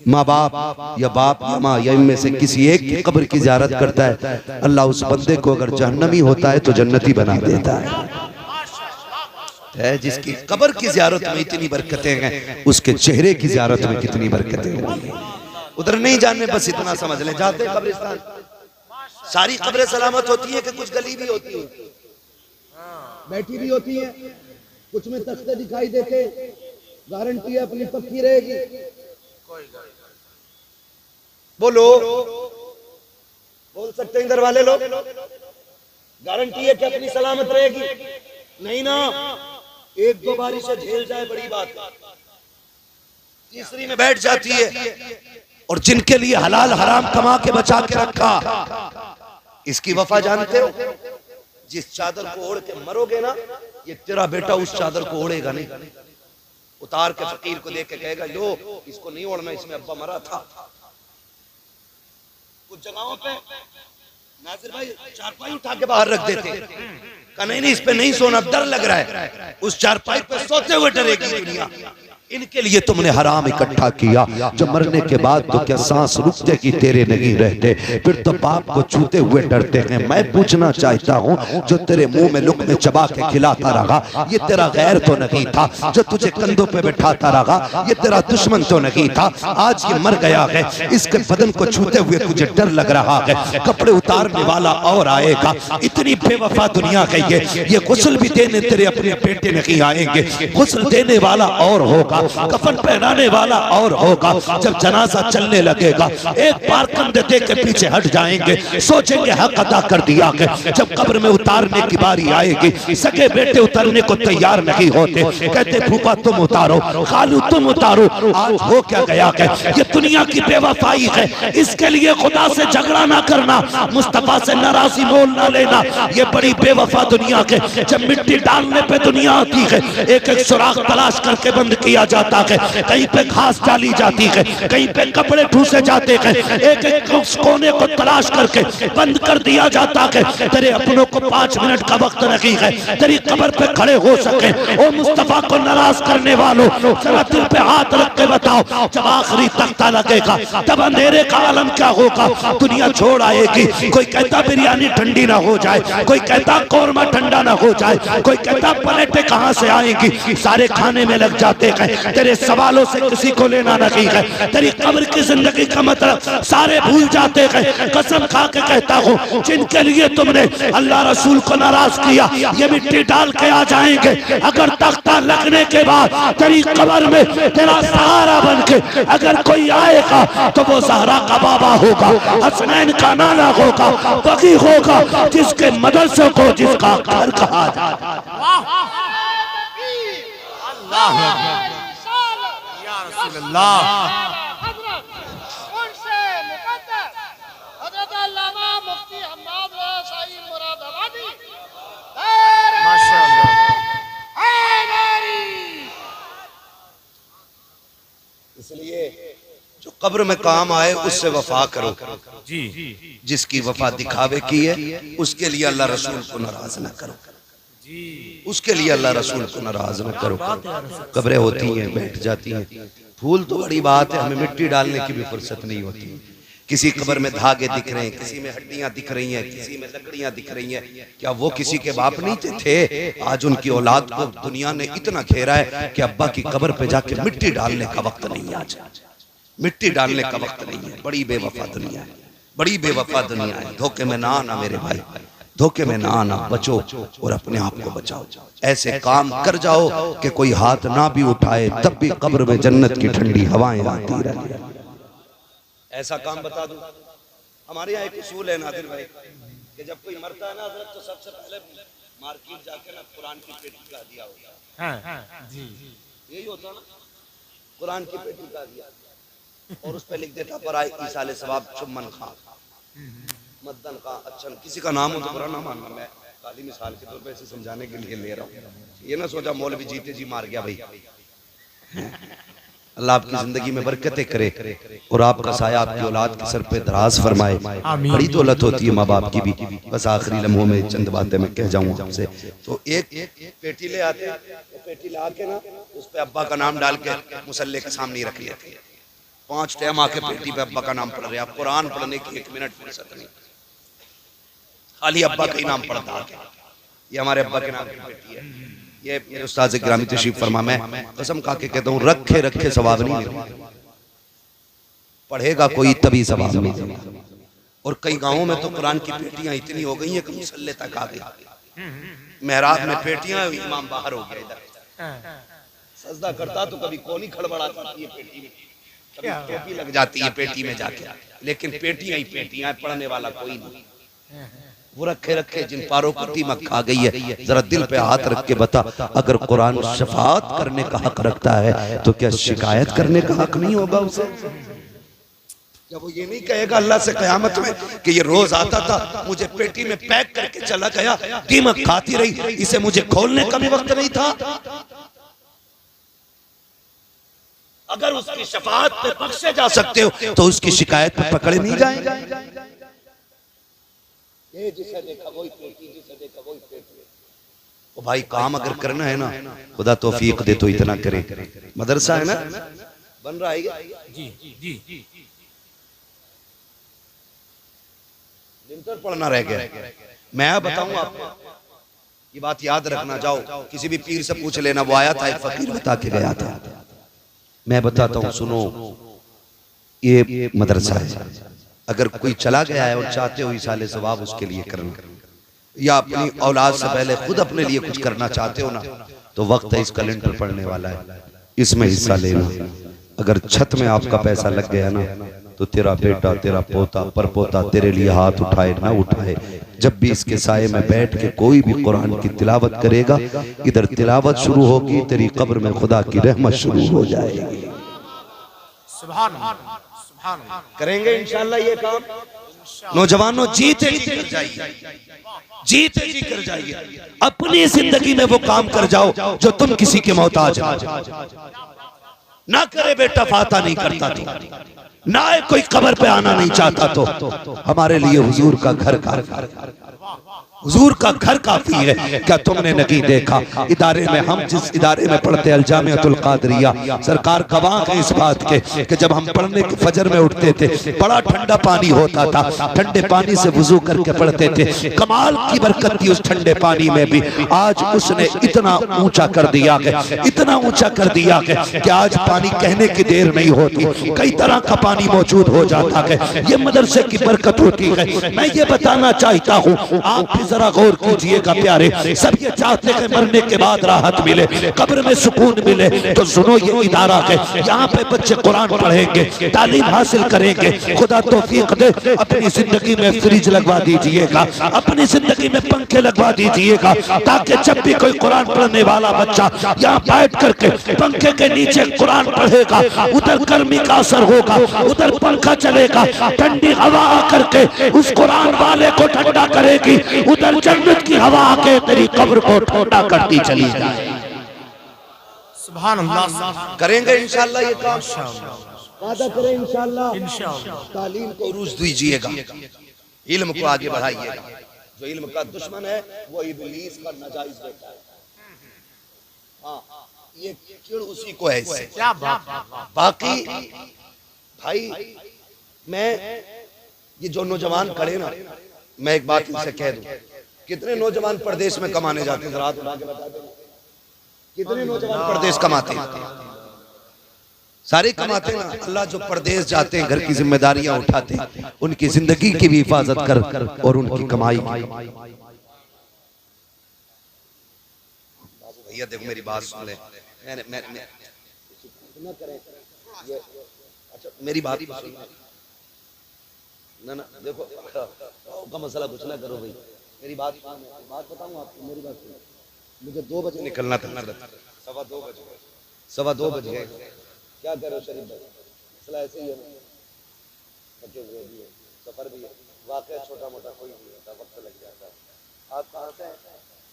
माँ बाप या बाप या माँ या इनमें से किसी एक की कब्र की ज़ियारत करता है, अल्लाह उस बंदे को अगर जहन्नमी होता है तो जन्नती बना देता है। जिसकी कब्र की ज़ियारत में इतनी बरकतें हैं, उसके चेहरे की ज़ियारत में कितनी बरकतें होंगी। उधर नहीं जाने, बस इतना समझ लें, जाते कब्रिस्तान सारी कब्रें सलामत होती है कि कुछ गली भी होती है, बैठी भी होती है, कुछ में तख्ते दिखाई देते, गारंटी है अपनी पक्की रहेगी। बोलो, बोल सकते हैं इधर वाले लोग? गारंटी है कि अपनी सलामत रहेगी? नहीं ना, 1-2 बारिशें झेल जाए बड़ी बात, तीसरी में बैठ जाती है। और जिनके लिए हलाल हराम कमा के बचा के रखा, इसकी वफा जानते हो? जिस चादर को ओढ़ के मरोगे ना ये तेरा बेटा उस चादर को ओढ़ेगा नहीं, उतार के फकीर को देख के कहेगा लो इसको नहीं ओढ़ना, इसमें अब्बा मरा था। कुछ जगहों पे नासिर भाई चारपाई उठा के बाहर रख देते, कहा नहीं इस पे नहीं सोना, डर लग रहा है। उस चारपाई पे सोते हुए डरेगी दुनिया। इनके लिए तुमने हराम इकट्ठा किया, जो मरने के बाद तो क्या सांस रुकते कि तेरे नहीं रहते, फिर तो बाप को छूते हुए डरते हैं। मैं पूछना चाहता हूँ, जो तेरे मुंह में लुक़्मे चबा के खिलाता रहा, ये तेरा गैर तो नहीं था? जो तुझे कंधों पे बैठाता रहा, ये तेरा दुश्मन तो नहीं था? आज ये मर गया है, इसके बदन को छूते हुए तुझे डर लग रहा है, कपड़े उतारने वाला और आएगा। इतनी बेवफा दुनिया गई है, ये गुस्ल भी देने तेरे अपने बेटे नहीं आएंगे, गुस्ल देने वाला और होगा, कफन पहनाने वाला और होगा। जब जनाजा चलने लगेगा, एक बार कंधे दे के पीछे हट जाएंगे, सोचेंगे हक अदा कर दिया है। जब कब्र में उतारने की बारी आएगी, सगे बेटे उतारने को तैयार नहीं होते, कहते फूफा तुम उतारो, खालू तुम उतारो। आज हो क्या गया है, ये दुनिया की बेवफाई है। इसके लिए खुदा से झगड़ा ना करना, मुस्तफा से नाराजी मोल ना लेना, ये बड़ी बेवफा दुनिया के। जब मिट्टी डालने पे दुनिया आती है, एक एक सुराख तलाश करके बंद किया जाता है, कहीं पे घास डाली जाती है, कहीं पे कपड़े ठूसे जाते हैं, एक एक कोने को तलाश करके बंद कर दिया जाता है। तेरे अपनों को 5 मिनट का वक्त नहीं है तेरी कब्र पे खड़े हो सके। ओ मुस्तफा को नाराज करने वालों, जरा दिल पे हाथ रख के बताओ, जब आखिरी तख्ता लगेगा तब अंधेरे का आलम क्या होगा? दुनिया छोड़ आएगी। कोई कहता बिरयानी ठंडी ना हो जाए, कोई कहता कौरमा ठंडा ना हो जाए, कोई कहता प्लेटें कहां से आएंगी, सारे खाने में लग जाते हैं। तेरे सवालों से किसी को लेना नहीं है, तेरी कब्र की जिंदगी का मतलब सारे भूल जाते हैं। कसम खा के कहता हूँ, जिनके लिए तुमने अल्लाह रसूल को नाराज किया, ये मिट्टी डाल के आ जाएंगे। अगर तख्ता लगने के बाद तेरी कब्र में तेरा सहारा बन के अगर कोई आएगा, तो वो ज़हरा का बाबा होगा, हसनैन का नाना होगा, बगी होगा, जिसके मदरसे को जिसका घर कहा जाता है। इसलिए जो कब्र में काम आए उससे वफा करो जी। जिसकी वफा दिखावे की है, उसके लिए अल्लाह रसूल को नाराज न करो, उसके लिए अल्लाह रसूल को नाराज न करो। कब्रें होती हैं, बैठ जाती हैं, फूल तो बड़ी बात है, हमें मिट्टी डालने की भी फुर्सत नहीं होती। किसी कब्र में धागे दिख रहे हैं, किसी में हड्डियां दिख रही हैं, किसी में लकड़ियां दिख रही हैं, क्या वो किसी के बाप नहीं थे? आज उनकी औलाद को दुनिया ने इतना घेरा है कि अब्बा की कब्र पे जाके मिट्टी डालने का वक्त नहीं है। आज मिट्टी डालने का वक्त नहीं है। बड़ी बेवफा दुनिया है, बड़ी बेवफा दुनिया है। धोखे में ना आना मेरे भाई, धोखे में ना आना, बचो और अपने आप को बचाओ। ऐसे काम कर जाओ कि कोई हाथ ना भी उठाए, तब भी कब्र में जन्नत की ठंडी हवाएं आती रहे। ऐसा काम बता दूं, हमारे यहाँ एक उसूल है नादिर भाई, कि जब कोई मरता है ना हज़रत, तो सबसे पहले मार्केट जाके ना कुरान की पेटी का दिया होता है। यही होता है ना, कुरान की पेटी का दिया, और उस पर लिख देता बराए ईसाले सवाब चुम्मन खां, मद्दन खां, अच्छन, किसी का नाम हो तो बुरा ना मानना। मैं खाली मिसाल के तौर पे इसे समझाने के लिए ले रहा हूँ। ये ना सोचा मौलवी जीते जी मार गया भाई। अल्लाह आपकी जिंदगी में बरकतें करे और आपका साया आपकी औलाद के सर पे दराज फरमाए। बड़ी दौलत होती है माँ बाप की भी। बस आखिरी लम्हों में चंद बातें मैं कह जाऊँ आपसे। तो एक पेटी ले आते हैं, पेटी ला के ना उस पे अब्बा का नाम डाल के मुसल्ले के सामने रख लेते हैं। 5 टाइम आके पेटी पे अब्बा का नाम पढ़ रहे, आप कुरान पढ़ने की 1 मिनट फुर्सत नहीं, खाली अब्बा का ही नाम पढ़ता है। ये हमारे अब्बा के नाम की पेटी है। ये मेरे उस्ताद गिरामी तशरीफ फरमा, मैं कसम खा के कहता हूँ, रखे रखे सवाब नहीं मिलेगा, पढ़ेगा कोई तभी सवाब मिलेगा। और कई गांवों में तो कुरान की पेटियां इतनी हो गई हैं कि मुसल्ले तक आ गई। मेहराब में पेटियां, इमाम बाहर हो गए, इधर सजदा करता तो कभी कोनी खड़बड़ा जाती है पेटी में, कभी टोपी लग जाती है पेटी में जाके, लेकिन पेटियां ही पेटियां, पढ़ने वाला कोई नहीं। वो रखे रखे जिन पारों को दीमक खा गई है, जरा दिल पे हाथ रख के बता, अगर कुरान शफाअत करने का हक रखता है तो क्या शिकायत करने का हक नहीं होगा उसे? जब वो ये नहीं कहेगा अल्लाह से कयामत में कि ये रोज आता था, मुझे पेटी में पैक करके चला गया, दीमक खाती रही, इसे मुझे खोलने का भी वक्त नहीं था। अगर उसकी शफाअत पे बख्शे जा सकते हो तो उसकी शिकायत पे पकड़े नहीं जाएंगे। ये जिसे देखा वही पेटी, जिसे देखा वही पेटी। ओ भाई काम अगर करना है ना, खुदा तौफीक दे तो इतना करे। मदरसा है ना बन रहा है जी जी जी, इंटर पढ़ना रह गया। मैं बताऊं आपको, ये बात याद रखना, जाओ किसी भी पीर से पूछ लेना, वो आया था एक फकीर बता के गया था। मैं बताता हूँ सुनो, ये मदरसा है, अगर कोई चला गया है और चाहते हो इसाले सवाब उसके लिए करना, या अपनी औलाद से पहले खुद अपने लिए कुछ करना चाहते हो ना, तो वक्त है इस कैलेंडर पढ़ने वाला है, इसमें हिस्सा लेना। अगर छत में आपका पैसा लग गया ना, तो तेरा बेटा, तेरा पोता, परपोता तेरे लिए हाथ उठाए ना उठाए, जब भी इसके साये में बैठ के कोई भी कुरान की तिलावत करेगा, इधर तिलावत शुरू होगी, तेरी कब्र में खुदा की रहमत शुरू हो जाएगी। सुभान अल्लाह, सुभान अल्लाह। करेंगे इंशाअल्लाह ये काम। नौजवानों जीते जी कर जाइए, जीते जी कर जाइए, अपनी जिंदगी में वो काम कर जाओ जो तुम किसी के मोहताज ना करे। बेटा फाता नहीं करता तो ना कोई कब्र पे आना नहीं चाहता तो हमारे लिए हुजूर का घर हुजूर का घर काफी है। क्या तुमने नहीं देखा इदारे में, हम जिस इदारे में पढ़ते अल जामिअतुल कादरिया, सरकार गवाह है इस बात के कि जब हम पढ़ने के फजर में उठते थे, बड़ा ठंडा पानी होता था, ठंडे पानी से वुजू करके पढ़ते थे। कमाल की बरकत थी उस ठंडे पानी में भी। आज उसने इतना ऊंचा कर दिया है, इतना ऊंचा कर दिया है कि आज पानी कहने की देर नहीं होती, कई तरह का पानी मौजूद हो जाता है। ये मदरसे की बरकत होती है। मैं ये बताना चाहता हूँ, आप जरा गौर कीजिएगा प्यारे, सब ये चाहते हैं मरने के बाद राहत मिले, कब्र में सुकून मिले, तो सुनो ये इदारा है, यहाँ पे बच्चे कुरान पढ़ेंगे, तालीम हासिल करेंगे। खुदा तौफीक दे, अपनी जिंदगी में फ्रिज लगवा दीजिएगा, अपनी जिंदगी में पंखे लगवा दीजिएगा, ताकि जब भी कोई कुरान पढ़ने वाला बच्चा यहाँ बैठ करके पंखे के नीचे कुरान पढ़ेगा, उधर गर्मी का असर होगा, उधर पंखा चलेगा, ठंडी हवा आकर के उस कुरान वाले को ठंडा करेगी, उधर जन्नत की हवा आके तेरी कब्र को ठंडा करती चली जाए। सुभान अल्लाह। करेंगे इंशाअल्लाह ये काम, वादा करें इंशाअल्लाह। तालीम को उरूज दीजिएगा, इल्म को आगे बढ़ाइएगा। जो इल्म का दुश्मन है वो इब्लीस का नाजायज बेटा है। हाँ, ये चिड़ उसी को है इससे। क्या बात। बाकी भाई मैं ये जो नौजवान खड़े ना, मैं एक बात इनसे कह दूं, कितने नौजवान परदेश में कमाने जाते हैं, रात उठा के बता दें, कितने नौजवान परदेश कमाते हैं? सारे कमाते हैं। अल्लाह जो परदेश जाते हैं, घर की जिम्मेदारियां उठाते हैं, उनकी जिंदगी की भी हिफाजत कर और उनकी कमाई की। भैया देखो मेरी बात सुन ले, अच्छा मेरी बात सुन ना, देखो का मसला कुछ ना करो भाई, मेरी बात बताऊं आपको, मेरी बात सुनो। मुझे 2 बजे निकलना था, 2:15 बज गए। क्या करो शरीफ भाई, मसला ऐसे ही है, बच्चों को भी है, सफर भी है, वाकई छोटा मोटा कोई नहीं होता, वक्त लग जाता है। आप कहाँ से हैं?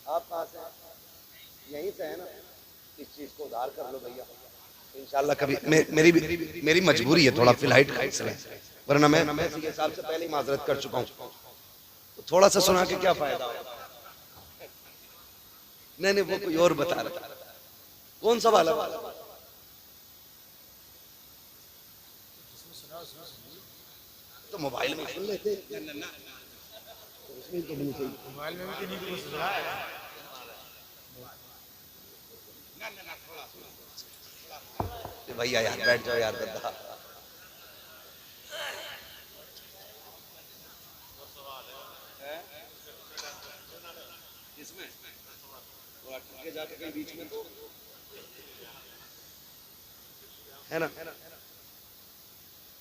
आप कहाँ से हैं? यहीं से है ना? इस चीज को उधार कर लो भैया इंशाल्लाह। कभी मेरी मजबूरी है थोड़ा फ्लाइट का, इसलिए, वरना मैं इसी हिसाब से पहले ही माजरत कर चुका हूँ। तो थोड़ा सा सुना के क्या फायदा होगा? नहीं वो कोई और बता रहा। कौन सा वाला? तो मोबाइल में सुन लेते, मोबाइल में भी नहीं कुछ सुना है। भैया यार बैठ जाओ यार, गद्दा इसमें जाके कहीं बीच में तो है ना।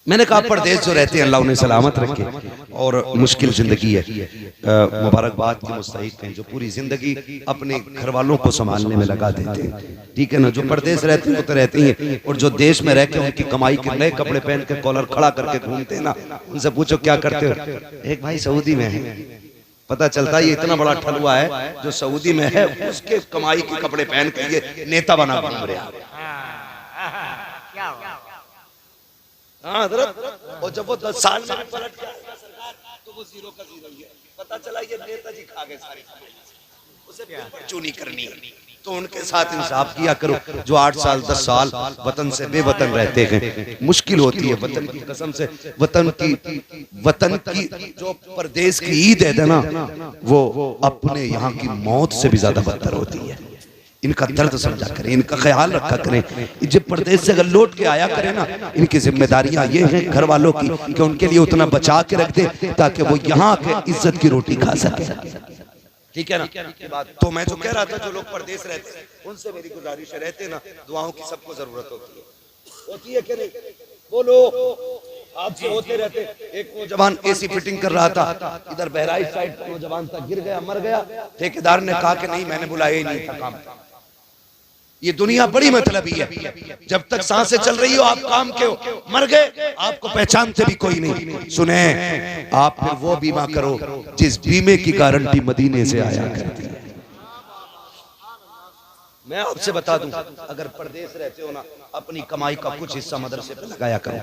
मैंने कहा परदेश जो रहते हैं अल्लाह उन्हें सलामत रखे और मुश्किल जिंदगी है, मुबारकबाद के मुस्तहिक हैं जो पूरी जिंदगी अपने घर वालों को संभालने में लगा देते हैं, ठीक है ना। जो परदेश रहते हैं वो तो रहते ही हैं, और जो देश में रह के उनकी कमाई के नए कपड़े पहन के कॉलर खड़ा करके घूमते हैं ना, उनसे पूछो क्या करते हो। एक भाई सऊदी में है, पता चलता है ये इतना बड़ा ठलुआ है जो सऊदी में है, उसके कमाई के कपड़े पहन के ये नेता बना घूम रहा है। हाँ हज़रत, और जब वो 10 साल में पलट जाएगा सरकार तो वो जीरो का जीरो ही है। पता चला ये नेताजी खा गए सारी, उसे चुनी करनी है तो उनके साथ इंसाफ किया करो। जो 8 साल 10 साल वतन से बेवतन रहते हैं, मुश्किल होती है वतन की कसम से। वतन की जो परदेश की ईद है ना, वो अपने यहाँ की मौत से भी ज्यादा बदतर होती है। इनका दर्द समझा करें, इनका ख्याल रखा करें। जब परदेश से अगर लौट के आया करें ना, इनकी जिम्मेदारियां ये हैं घर वालों की कि उनके लिए उतना बचा के रख दे ताकि वो यहाँ के इज्जत की रोटी खा सके, ठीक है ना। तो मैं जो कह रहा था, जो लोग परदेश रहते हैं उनसे मेरी गुजारिश है, रहते ना दुआओं की सबको जरूरत होती है कि नहीं? बोलो, आपसे होते रहते। एक नौजवान एसी फिटिंग कर रहा था, इधर बहराइच साइड का नौजवान था, गिर गया, मर गया। ठेकेदार ने कहा कि नहीं मैंने बुलाया ही नहीं था काम। ये दुनिया बड़ी मतलबी है, जब तक सांसें चल रही हो आप काम के हो, मर गए आपको पहचानते भी कोई नहीं। सुने, आप फिर वो बीमा करो जिस बीमे की गारंटी मदीने से आया करती है। मैं आपसे बता दूं, अगर परदेश रहते हो ना, अपनी कमाई का कुछ हिस्सा मदरसे पे लगाया करो,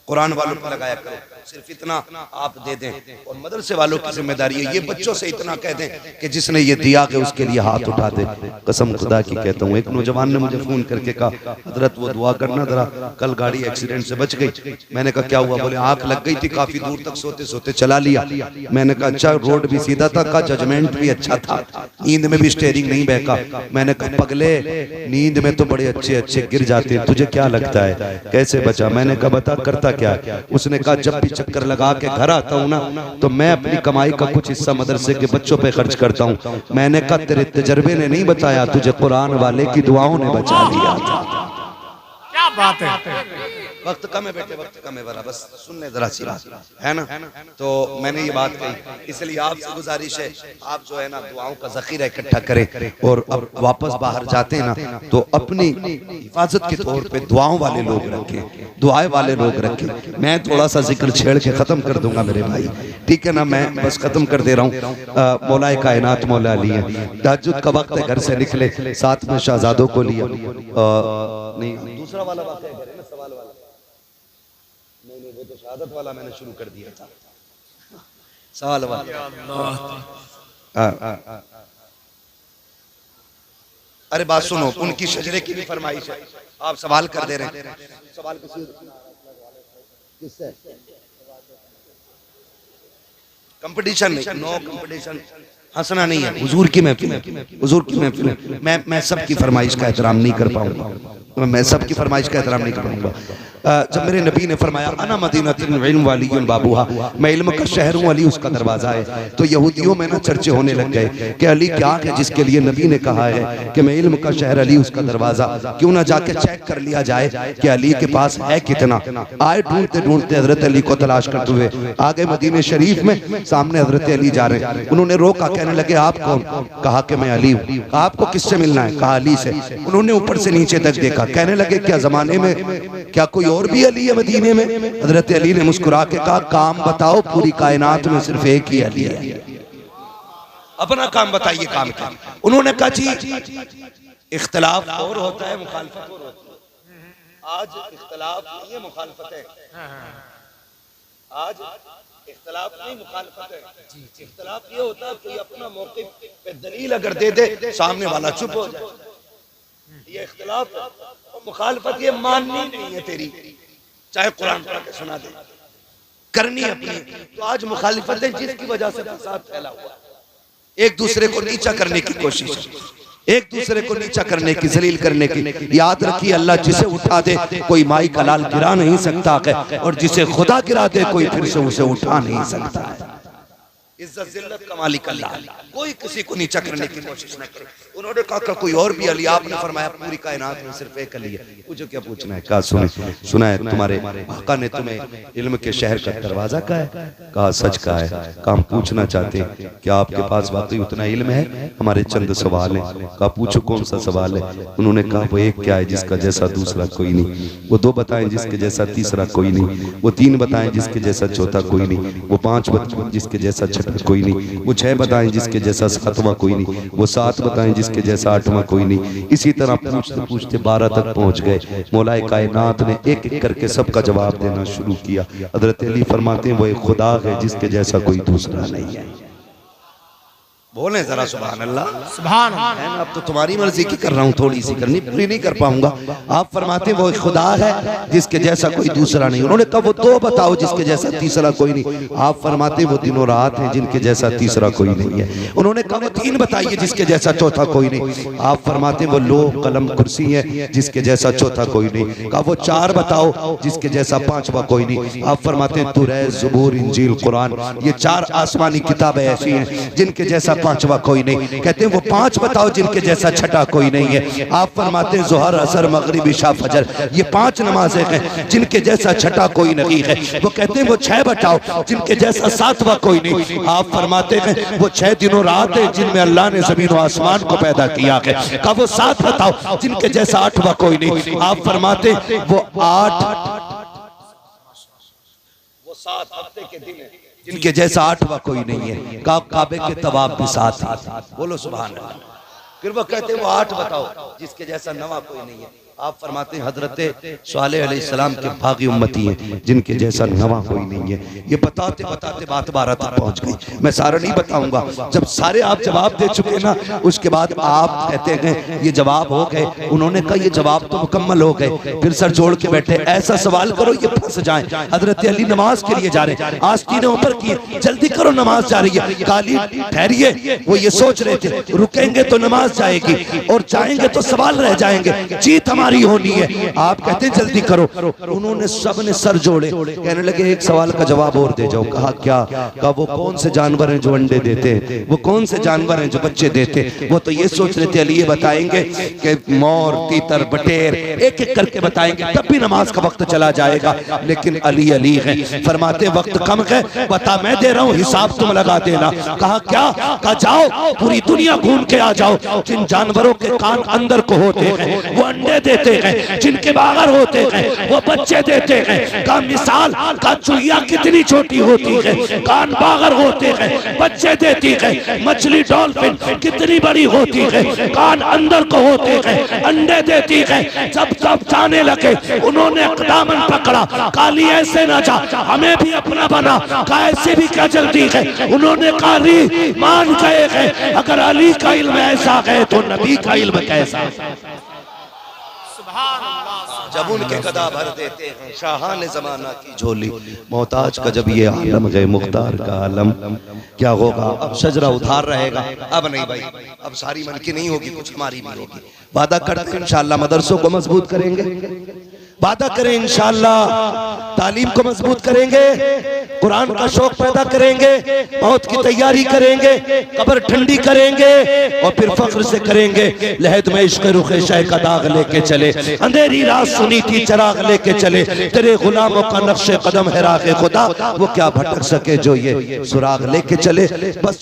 कुरान वालों पर लगाया करो, सिर्फ इतना आप दे दें। और मदरसे वालों की जिम्मेदारी है, ये बच्चों से इतना कह दें कि जिसने ये दिया कि उसके लिए हाथ उठा दे। कसम खुदा की कहता हूँ, एक नौजवान ने मुझे फोन करके कहा, हजरत वो दुआ करना जरा, कल गाड़ी एक्सीडेंट से बच गई। मैंने कहा क्या हुआ? बोले आंख लग गई थी, काफी दूर तक सोते सोते चला लिया। मैंने कहा अच्छा, रोड भी सीधा था? कहा जजमेंट भी अच्छा था, नींद में भी स्टेयरिंग नहीं बहका। मैंने कहा पगले, नींद में तो बड़े अच्छे अच्छे गिर जाते, तुझे क्या लगता है कैसे बचा? मैंने कहा बता करता क्या? उसने कहा जब भी चक्कर लगा के घर आता हूँ ना, तो मैं अपनी कमाई का कुछ हिस्सा मदरसे के बच्चों पे खर्च करता हूँ। मैंने कहा तेरे तजर्बे ने नहीं बताया, तुझे कुरान वाले की दुआओं ने बचा लिया। क्या बात है। वक्त कम है बेटे, वक्त कम है, बरा बस सुनने जरा सी बात है ना। तो मैंने ये बात कही, इसलिए आपसे गुजारिश है, आप जो है ना दुआओं का जखीरा इकट्ठा करें, और अब वापस बाहर जाते हैं ना तो अपनी हिफाजत के तौर पे दुआओं वाले लोग रखें, दुआएं वाले लोग रखें। मैं थोड़ा सा जिक्र छेड़ के खत्म कर दूंगा मेरे भाई, ठीक है ना। मैं बस खत्म कर दे रहा हूँ। मौलाए कायनात मौला अली है, तहज्जुद का वक्त है, घर से निकले, साथ में शहजादों को लिया। नहीं दूसरा वाला बात है ना, सवाल वाला नहीं, वो तो शहादत वाला मैंने शुरू कर दिया था, सवाल वाला। अरे बात सुनो, उनकी शजरे की भी फरमाइश है, आप सवाल कर दे रहे हैं। सवाल किससे? कंपटीशन नहीं, नो कंपटीशन, हंसना नहीं है। हुजूर की महफिल है, हुजूर की महफिल है। मैं सबकी फरमाइश का एहतराम नहीं कर पाऊंगा, मैं सबकी फरमाइश का एहतराम नहीं कर पाऊंगा। जब मेरे नबी ने फरमाया अना मदीनतुल इल्म वालियुन बाबूहा, मैं इल्म का शहर हूँ, अली उसका दरवाजा है, तो यहूदियों में ना चर्चे होने लग गए कि अली क्या है जिसके लिए नबी ने कहा है कि मैं इल्म का शहर, अली उसका दरवाजा। क्यों ना जाके चेक कर लिया जाए कि अली के पास है कितना। आए ढूंढते ढूंढते हजरत अली को तलाश करते हुए आगे मदीने शरीफ में, सामने हजरत अली जा रहे हैं। उन्होंने रोका, कहने लगे आप कौन? कहा कि मैं अली हूँ। आपको किससे मिलना है? कहा अली से। उन्होंने ऊपर से नीचे तक देखा, कहने लगे क्या जमाने में क्या कोई और भी अली है मदीने में? हजरत अली ने मुस्कुरा के कहा काम बताओ, पूरी कायनात में सिर्फ एक ही अली है, अपना काम बताइए। काम क्या? उन्होंने कहा जी इख्तिलाफ और होता है, मुखालफत और होती है। आज इख्तिलाफ नहीं है, मुखालफत है। आज इख्तिलाफ नहीं, मुखालफत है। इख्तिलाफ ये होता है कोई अपना मौक़िफ़ पे दलील अगर दे दे, सामने वाला चुप हो जाए, ये इख्तिलाफ है। और मुखालफत ये माननी नहीं है तेरी, चाहे कुरान पढ़ के सुना दे, करनी अपनी। तो आज मुखालिफत है जिसकी वजह से फसाद फैला हुआ, एक दूसरे को नीचा करने की कोशिश, एक दूसरे को नीचा करने की, जलील करने की। याद रखिए अल्लाह जिसे उठा दे कोई माई का लाल गिरा नहीं सकता है, और जिसे खुदा गिरा दे कोई फिर से उसे उठा नहीं सकता है। इज्जत जिल्लत का मालिक अल्लाह, कोई किसी को नीचा करने की कोशिश न करे। उन्होंने कहा कोई और भी अली, आपने फरमाया पूरी कायनात में सिर्फ एक अली है। पूछो क्या पूछना है? कहा सुना है तुम्हारे आका ने तुम्हें इल्म के शहर का दरवाजा कहा है? कहा सच कहा है। कहा हम पूछना चाहते हैं क्या आपके पास वाकई उतना इल्म है? हमारे चंद सवाल हैं। कहा पूछो कौन सा सवाल है? उन्होंने कहा वो एक क्या है जिसका जैसा दूसरा कोई नहीं, वो दो बताएं जिसके जैसा तीसरा कोई नहीं, वो तीन बताएं जिसके जैसा चौथा कोई नहीं, वो पांच बताएं जिसके जैसा छठा कोई नहीं, वो छह बताएं जिसके जैसा सातवां कोई नहीं, वो सात बताएं जिसके जैसा आठवां कोई नहीं। इसी तरह पूछते पूछते 12 तक पहुंच गए। मौलाए कायनात ने एक एक करके सबका जवाब देना शुरू किया। हजरत अली फरमाते हैं वो एक खुदा है जिसके जैसा कोई दूसरा नहीं है। बोले जरा सुभान अल्लाह। सुभान है ना, अब तो तुम्हारी मर्जी की कर रहा हूँ, थोड़ी सी करनी, पूरी नहीं कर पाऊंगा। आप फरमाते हैं वो एक खुदा है जिसके जैसा कोई दूसरा नहीं। उन्होंने कहा वो दो बताओ जिसके जैसा तीसरा कोई नहीं। आप फरमाते हैं वो दिनों रात है जिनके जैसा तीसरा कोई नहीं है। उन्होंने कहा वो तीन बताइए जिसके जैसा चौथा कोई नहीं। आप फरमाते हैं वो लोह कलम कुर्सी है जिसके जैसा चौथा कोई नहीं। कहा वो चार बताओ जिसके जैसा पांचवा कोई नहीं। आप फरमाते हैं तुरैह, ज़बूर, इंजील, कुरान, ये चार आसमानी किताबें ऐसी हैं जिनके जैसा पांचवा कोई नहीं। कहते हैं वो पांच बताओ जिनके जैसा छठा कोई नहीं है। आप फरमाते हैं ज़ोहर, असर, मगरिब, इशा, फजर, ये पांच नमाजें हैं जिनके जैसा छठा कोई नहीं है। वो कहते हैं वो छह बताओ जिनके जैसा सातवां कोई नहीं। आप फरमाते हैं वो 6 दिनों रात है जिनमें अल्लाह ने जमीन और आसमान को पैदा किया है। कहा वो 7 बताओ जिनके जैसा आठवां कोई नहीं। आप फरमाते वो 8 हफ्ते के दिन है जिनके जैसा आठवां कोई नहीं है। काबे के तवाफ भी साथ है। बोलो सुभान अल्लाह। फिर वो कहते हैं वो 8 बताओ जिसके जैसा नवा कोई नहीं है। आप फरमाते हैं हजरत सालेह अलैहिस्सलाम के भागी उम्मती हैं जिनके जैसा नवा कोई नहीं है। ये बताते बताते बात 12 तक पहुंच गई। मैं सारा नहीं बताऊंगा। जब सारे आप जवाब दे चुके ना, उसके बाद आप कहते हैं ये जवाब हो गए। उन्होंने कहा ये जवाब तो मुकम्मल हो गए। फिर सर जोड़ के बैठे, ऐसा सवाल करो ये फंस जाएं। हजरत अली नमाज के लिए जा रहे, आस्तीनें ऊपर की, जल्दी करो नमाज जा रही है। काली ठहरिए, वो ये सोच रहे थे रुकेंगे तो नमाज जाएगी और जाएंगे तो सवाल रह जाएंगे, जीत हमारी होनी है। आप कहते हैं जल्दी करो। उन्होंने सबने सर जोड़े, कहने लगे एक सवाल का जवाब और दे जाओ। कहा क्या? कहा वो कौन से जानवर हैं जो अंडे देते हैं, वो कौन से जानवर हैं जो बच्चे देते हैं। वो तो ये सोच रहे थे अली ये बताएंगे कि मोर, तीतर, बटेर, एक एक करके बताएंगे, तब भी नमाज का वक्त चला जाएगा। लेकिन अली अली है, फरमाते वक्त कम है, बता मैं दे रहा हूँ, हिसाब तुम लगा देना। कहा क्या? कहा जाओ पूरी दुनिया घूम के आ जाओ, जिन जानवरों के कान अंदर को होते हैं वो अंडे देते हैं, जिनके बागर होते हैं वो बच्चे देते हैं। का मिसाल का चुहिया कितनी छोटी होती है, कान बागर होते हैं, बच्चे देती है। मछली डॉल्फिन कितनी बड़ी होती है, कान अंदर को होते हैं, अंडे देती है। जब सब जाने लगे उन्होंने दामन पकड़ा, काली ऐसे ना जा, हमें भी अपना बना। कहा ऐसे भी क्या जल्दी है? उन्होंने कहा अली मान गए हैं, अगर अली का इल्म ऐसा है तो नबी का इल्म कैसा? जब उनके कदा भर देते हैं शाहान जमाना की झोली, मोहताज का जब ये आलम गए मुख्तार का आलम, क्या होगा? अब शजरा उधार रहेगा। अब नहीं भाई, अब सारी मन की नहीं होगी, कुछ हमारी भी होगी। वादा करते हैं इंशाअल्लाह मदरसों को मजबूत करेंगे, वादा करें इंशाअल्लाह तालीम को मजबूत करेंगे, कुरान का शौक पैदा करेंगे, मौत की तैयारी करेंगे, कब्र ठंडी करेंगे और फिर फख्र से करेंगे लहद में इश्क रुखे शाह का दाग लेके चले, अंधेरी रात सुनी थी चराग लेके चले, तेरे गुलामों का नक्शे कदम है राह खुदा, वो क्या भटक सके जो ये सुराग लेके चले। बस